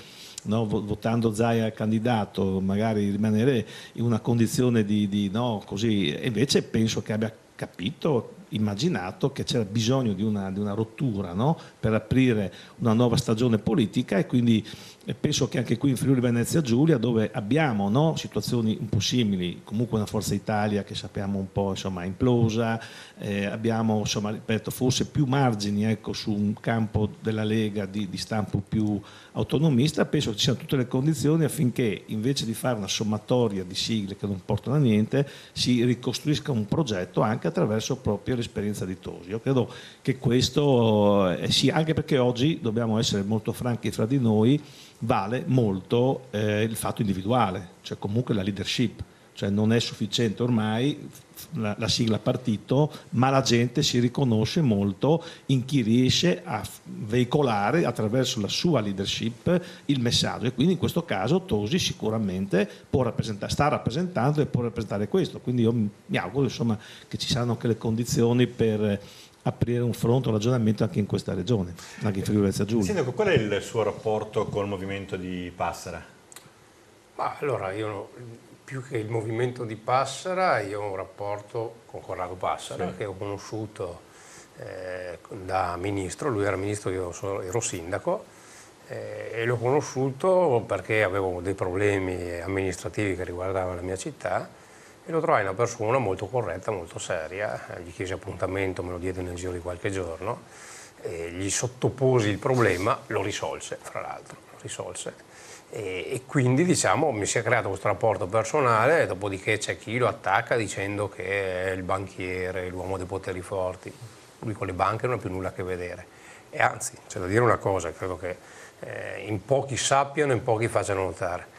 no, votando Zaia candidato, magari rimanere in una condizione di no, così, e invece penso che abbia capito, immaginato che c'era bisogno di una rottura, no? Per aprire una nuova stagione politica, e quindi penso che anche qui in Friuli Venezia Giulia, dove abbiamo, no, situazioni un po' simili, comunque una Forza Italia che sappiamo un po' insomma implosa, abbiamo insomma, ripeto, forse più margini, ecco, su un campo della Lega di stampo più autonomista, penso che ci siano tutte le condizioni affinché invece di fare una sommatoria di sigle che non portano a niente, si ricostruisca un progetto anche attraverso proprio l'esperienza di Tosi. Io credo che questo sì, anche perché oggi dobbiamo essere molto franchi fra di noi, vale molto il fatto individuale, cioè comunque la leadership, cioè non è sufficiente ormai la sigla partito, ma la gente si riconosce molto in chi riesce a veicolare attraverso la sua leadership il messaggio, e quindi in questo caso Tosi sicuramente sta rappresentando e può rappresentare questo, quindi io mi auguro insomma che ci saranno anche le condizioni per aprire un fronte, un ragionamento anche in questa regione, anche in Friuli Venezia Giulia. Sindaco, qual è il suo rapporto col movimento di Passera? Ma allora io più che il movimento di Passera, io ho un rapporto con Corrado Passera, che ho conosciuto da ministro, lui era ministro, io ero sindaco, e l'ho conosciuto perché avevo dei problemi amministrativi che riguardavano la mia città, e lo trovai una persona molto corretta, molto seria, gli chiesi appuntamento, me lo diede nel giro di qualche giorno, gli sottoposi il problema, lo risolse, fra l'altro, lo risolse. E quindi diciamo mi si è creato questo rapporto personale, dopodiché c'è chi lo attacca dicendo che è il banchiere, l'uomo dei poteri forti. Lui con le banche non ha più nulla a che vedere, e anzi c'è da dire una cosa, credo che in pochi sappiano e in pochi facciano notare.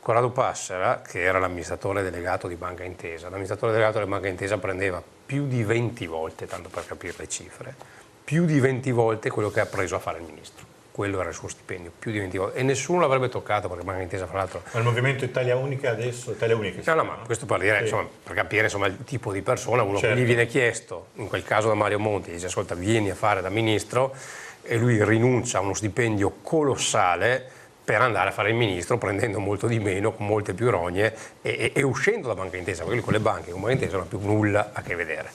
Corrado Passera, che era l'amministratore delegato di Banca Intesa, l'amministratore delegato di Banca Intesa prendeva più di 20 volte, tanto per capire le cifre, più di 20 volte quello che ha preso a fare il ministro. Quello era il suo stipendio, più di 20 volte, e nessuno l'avrebbe toccato, perché Banca Intesa fra l'altro... Ma il movimento Italia Unica adesso, Italia Unica... No, ma questo per dire, insomma, per capire insomma, il tipo di persona, uno che gli viene chiesto, in quel caso da Mario Monti, dice ascolta vieni a fare da ministro, e lui rinuncia a uno stipendio colossale per andare a fare il ministro, prendendo molto di meno, con molte più rogne, e uscendo da Banca Intesa, perché lui con le banche, con Banca Intesa non ha più nulla a che vedere.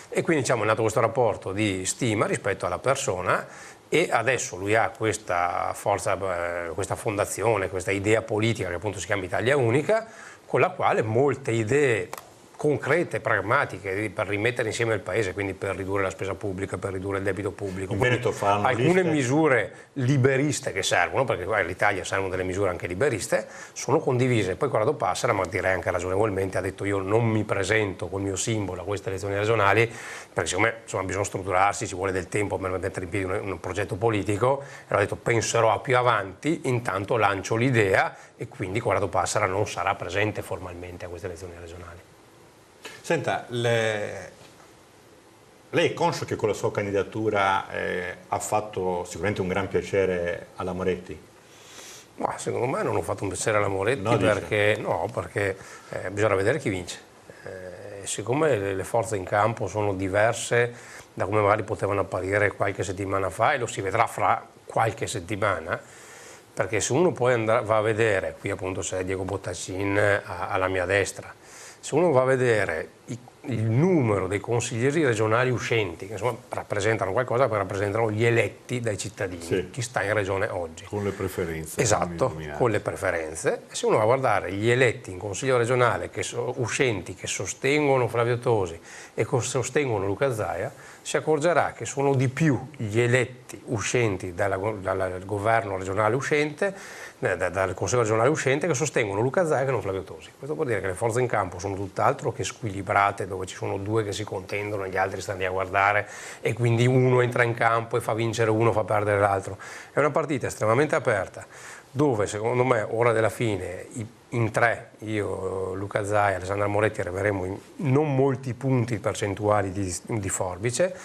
E quindi diciamo, è nato questo rapporto di stima rispetto alla persona, e adesso lui ha questa forza, questa fondazione, questa idea politica che appunto si chiama Italia Unica, con la quale molte idee concrete, pragmatiche, per rimettere insieme il paese, quindi per ridurre la spesa pubblica, per ridurre il debito pubblico, alcune misure liberiste che servono, perché all'Italia servono delle misure anche liberiste, sono condivise. Poi Corrado Passera, ma direi anche ragionevolmente, ha detto io non mi presento col mio simbolo a queste elezioni regionali, perché secondo me insomma, bisogna strutturarsi, ci vuole del tempo per mettere in piedi un progetto politico, e ha detto penserò a più avanti, intanto lancio l'idea, e quindi Corrado Passera non sarà presente formalmente a queste elezioni regionali. Senta, lei è conscio che con la sua candidatura ha fatto sicuramente un gran piacere alla Moretti? Ma secondo me non ho fatto un piacere alla Moretti, perché bisogna vedere chi vince. siccome le forze in campo sono diverse da come magari potevano apparire qualche settimana fa, e lo si vedrà fra qualche settimana, perché se uno poi va a vedere, qui appunto c'è Diego Bottacin alla mia destra, se uno va a vedere il numero dei consiglieri regionali uscenti, che insomma rappresentano qualcosa, perché rappresentano gli eletti dai cittadini, sì, chi sta in regione oggi. Con le preferenze. Esatto, con le preferenze. E se uno va a guardare gli eletti in consiglio regionale uscenti che sostengono Flavio Tosi e che sostengono Luca Zaia, si accorgerà che sono di più gli eletti uscenti dal governo regionale uscente, dal Consiglio regionale uscente, che sostengono Luca Zaia che non Flavio Tosi. Questo vuol dire che le forze in campo sono tutt'altro che squilibrate, dove ci sono due che si contendono e gli altri stanno lì a guardare, e quindi uno entra in campo e fa vincere uno, fa perdere l'altro. È una partita estremamente aperta, dove secondo me ora della fine in tre, io, Luca Zaia e Alessandra Moretti, arriveremo non molti punti percentuali di forbice,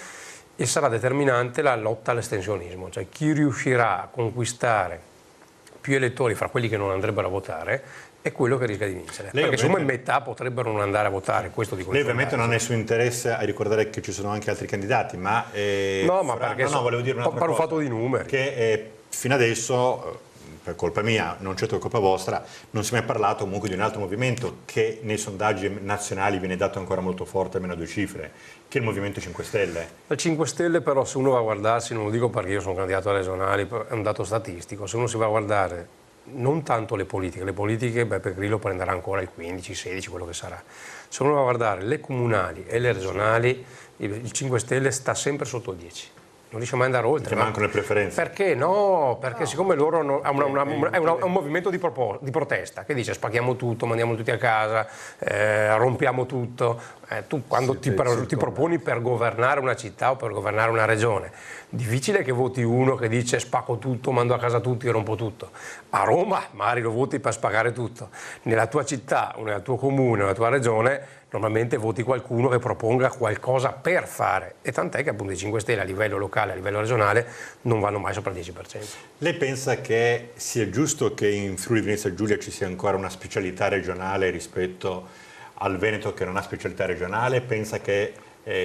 e sarà determinante la lotta all'estensionismo, cioè chi riuscirà a conquistare più elettori fra quelli che non andrebbero a votare è quello che rischia di vincere. Perché insomma in metà potrebbero non andare a votare, questo dico. Lei ovviamente non è suo interesse a ricordare che ci sono anche altri candidati, ma volevo dire un'altra cosa, un fatto di numeri. Che fino adesso, per colpa mia, non certo per colpa vostra, non si è mai parlato comunque di un altro movimento che nei sondaggi nazionali viene dato ancora molto forte, almeno a due cifre, che è il Movimento 5 Stelle. Il 5 Stelle però, se uno va a guardarsi, non lo dico perché io sono candidato alle regionali, è un dato statistico, se uno si va a guardare non tanto le politiche, Beppe Grillo prenderà ancora il 15, 16, quello che sarà. Se uno va a guardare le comunali e le regionali, il 5 Stelle sta sempre sotto il 10. Non riesce mai ad andare oltre. Che mancano le preferenze. Perché no? Perché siccome loro è un movimento di protesta che dice spacchiamo tutto, mandiamo tutti a casa, rompiamo tutto. Tu quando ti proponi per governare una città o per governare una regione, difficile che voti uno che dice spacco tutto, mando a casa tutti e rompo tutto. A Roma magari lo voti per spaccare tutto. Nella tua città, o nel tuo comune, nella tua regione, normalmente voti qualcuno che proponga qualcosa per fare, e tant'è che appunto i 5 Stelle a livello locale, a livello regionale non vanno mai sopra il 10%. Lei pensa che sia giusto che in Friuli Venezia Giulia ci sia ancora una specialità regionale rispetto al Veneto che non ha specialità regionale? Pensa che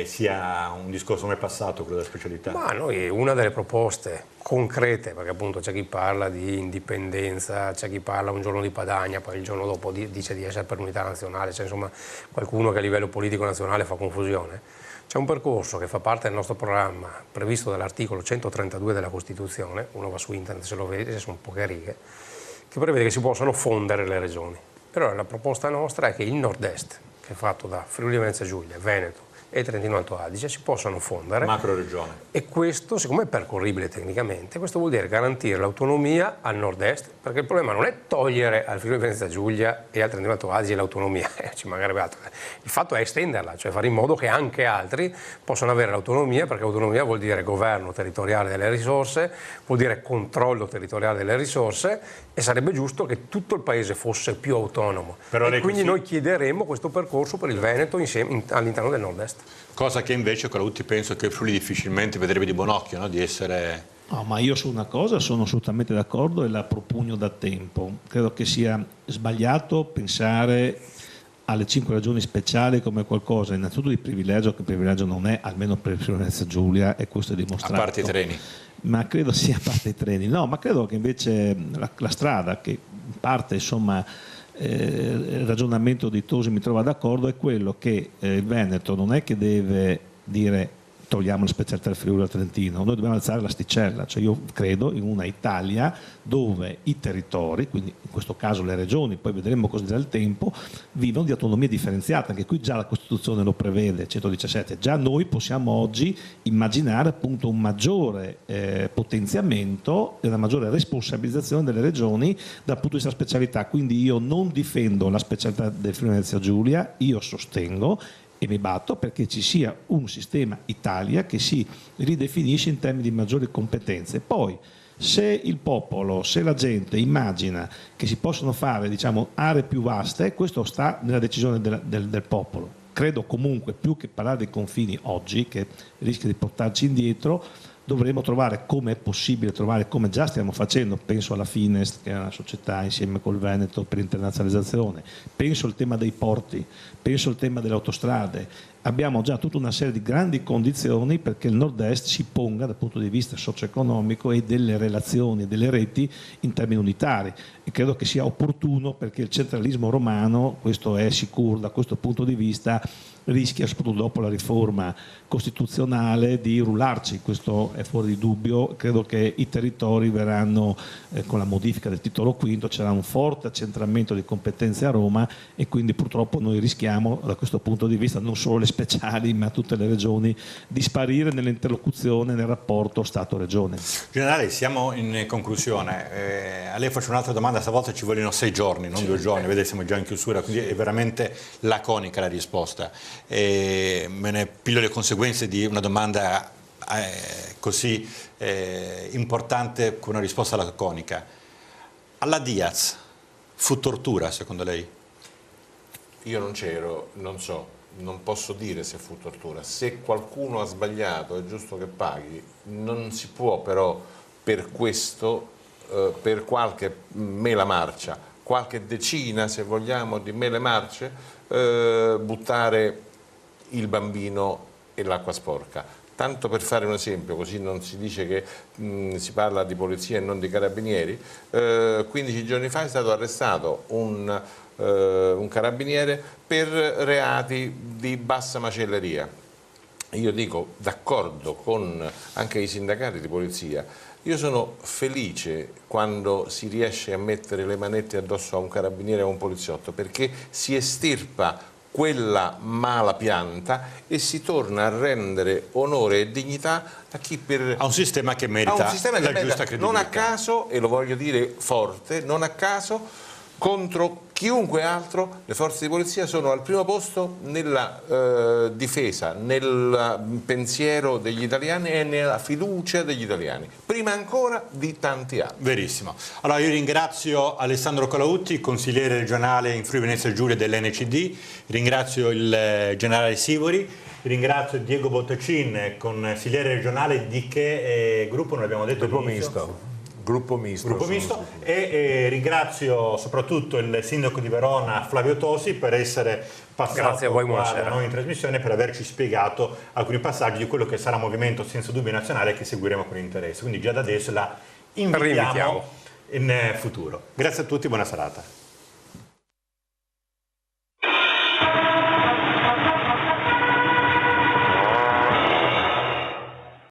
sia un discorso mai passato quello della specialità? Ma noi una delle proposte concrete, perché appunto c'è chi parla di indipendenza, c'è chi parla un giorno di Padania, poi il giorno dopo dice di essere per l'unità nazionale, c'è insomma qualcuno che a livello politico nazionale fa confusione. C'è un percorso che fa parte del nostro programma, previsto dall'articolo 132 della Costituzione, uno va su internet se lo vede, sono poche righe, che prevede che si possano fondere le regioni. Però la proposta nostra è che il nord-est, che è fatto da Friuli Venezia Giulia, Veneto e Trentino Alto Adige, si possano fondere. Macro regione. E questo, siccome è percorribile tecnicamente, questo vuol dire garantire l'autonomia al nord-est, perché il problema non è togliere al Friuli Venezia Giulia e al Trentino Alto Adige l'autonomia, ci mancherebbe altro. Il fatto è estenderla, cioè fare in modo che anche altri possano avere l'autonomia, perché autonomia vuol dire governo territoriale delle risorse, vuol dire controllo territoriale delle risorse, e sarebbe giusto che tutto il paese fosse più autonomo. E quindi noi chiederemo questo percorso per il Veneto all'interno del nord-est. Cosa che invece Colautti penso che il Friuli difficilmente vedrebbe di buon occhio, no? Di essere... No, ma io su una cosa sono assolutamente d'accordo e la propugno da tempo. Credo che sia sbagliato pensare alle 5 regioni speciali come qualcosa innanzitutto di privilegio, che privilegio non è, almeno per Friuli Venezia Giulia, e questo è dimostrato. A parte i treni. Ma credo sia a parte i treni, no, ma credo che invece la strada che in parte insomma il ragionamento di Tosi mi trova d'accordo è quello che il Veneto non è che deve dire togliamo la specialità del Friuli al Trentino, noi dobbiamo alzare l'asticella, cioè io credo in una Italia dove i territori, quindi in questo caso le regioni, poi vedremo cosa dirà il tempo, vivono di autonomia differenziata, anche qui già la Costituzione lo prevede, 117, già noi possiamo oggi immaginare appunto un maggiore potenziamento e una maggiore responsabilizzazione delle regioni dal punto di vista specialità, quindi io non difendo la specialità del Friuli Venezia Giulia, io sostengo e mi batto perché ci sia un sistema Italia che si ridefinisce in termini di maggiori competenze. Poi, se il popolo, se la gente immagina che si possono fare, diciamo, aree più vaste, questo sta nella decisione del popolo. Credo comunque, più che parlare dei confini oggi, che rischia di portarci indietro, dovremo trovare, come è possibile trovare, come già stiamo facendo, penso alla Finest, che è una società insieme col Veneto per internazionalizzazione, penso al tema dei porti, penso al tema delle autostrade. Abbiamo già tutta una serie di grandi condizioni perché il Nord-Est si ponga dal punto di vista socio-economico e delle relazioni, delle reti in termini unitari, e credo che sia opportuno, perché il centralismo romano, questo è sicuro da questo punto di vista, rischia, soprattutto dopo la riforma costituzionale, di rullarci, questo è fuori di dubbio. Credo che i territori verranno, con la modifica del titolo V, c'era un forte accentramento di competenze a Roma, e quindi purtroppo noi rischiamo da questo punto di vista, non solo le speciali ma tutte le regioni, di sparire nell'interlocuzione, nel rapporto Stato-Regione. Generale, siamo in conclusione. A lei faccio un'altra domanda, stavolta ci vogliono 6 giorni, non 2 giorni, vedete siamo già in chiusura, quindi è veramente laconica la risposta. Me ne piglio le conseguenze di una domanda così importante con una risposta laconica. Alla Diaz fu tortura secondo lei? Io non c'ero, non so, non posso dire se fu tortura. Se qualcuno ha sbagliato è giusto che paghi, non si può però per questo, per qualche mela marcia, qualche decina se vogliamo di mele marce, buttare il bambino e l'acqua sporca. Tanto per fare un esempio, così non si dice che si parla di polizia e non di carabinieri, 15 giorni fa è stato arrestato un carabiniere per reati di bassa macelleria. Io dico, d'accordo con anche i sindacati di polizia, io sono felice quando si riesce a mettere le manette addosso a un carabiniere o a un poliziotto, perché si estirpa quella mala pianta e si torna a rendere onore e dignità a chi a un sistema che merita giusta credibilità. Non a caso, e lo voglio dire forte, non a caso contro chiunque altro le forze di polizia sono al primo posto nella difesa, nel pensiero degli italiani e nella fiducia degli italiani, prima ancora di tanti altri. Verissimo. Allora io ringrazio Alessandro Colautti, consigliere regionale in Friuli Venezia Giulia dell'NCD, ringrazio il generale Sivori, ringrazio Diego Bottacin, consigliere regionale di che gruppo non abbiamo detto? Gruppo misto. Gruppo misto. E ringrazio soprattutto il sindaco di Verona Flavio Tosi per essere passato da noi in trasmissione, per averci spiegato alcuni passaggi di quello che sarà Movimento Senza Dubbio Nazionale, che seguiremo con interesse. Quindi già da adesso la invitiamo in futuro. Grazie a tutti, buona serata.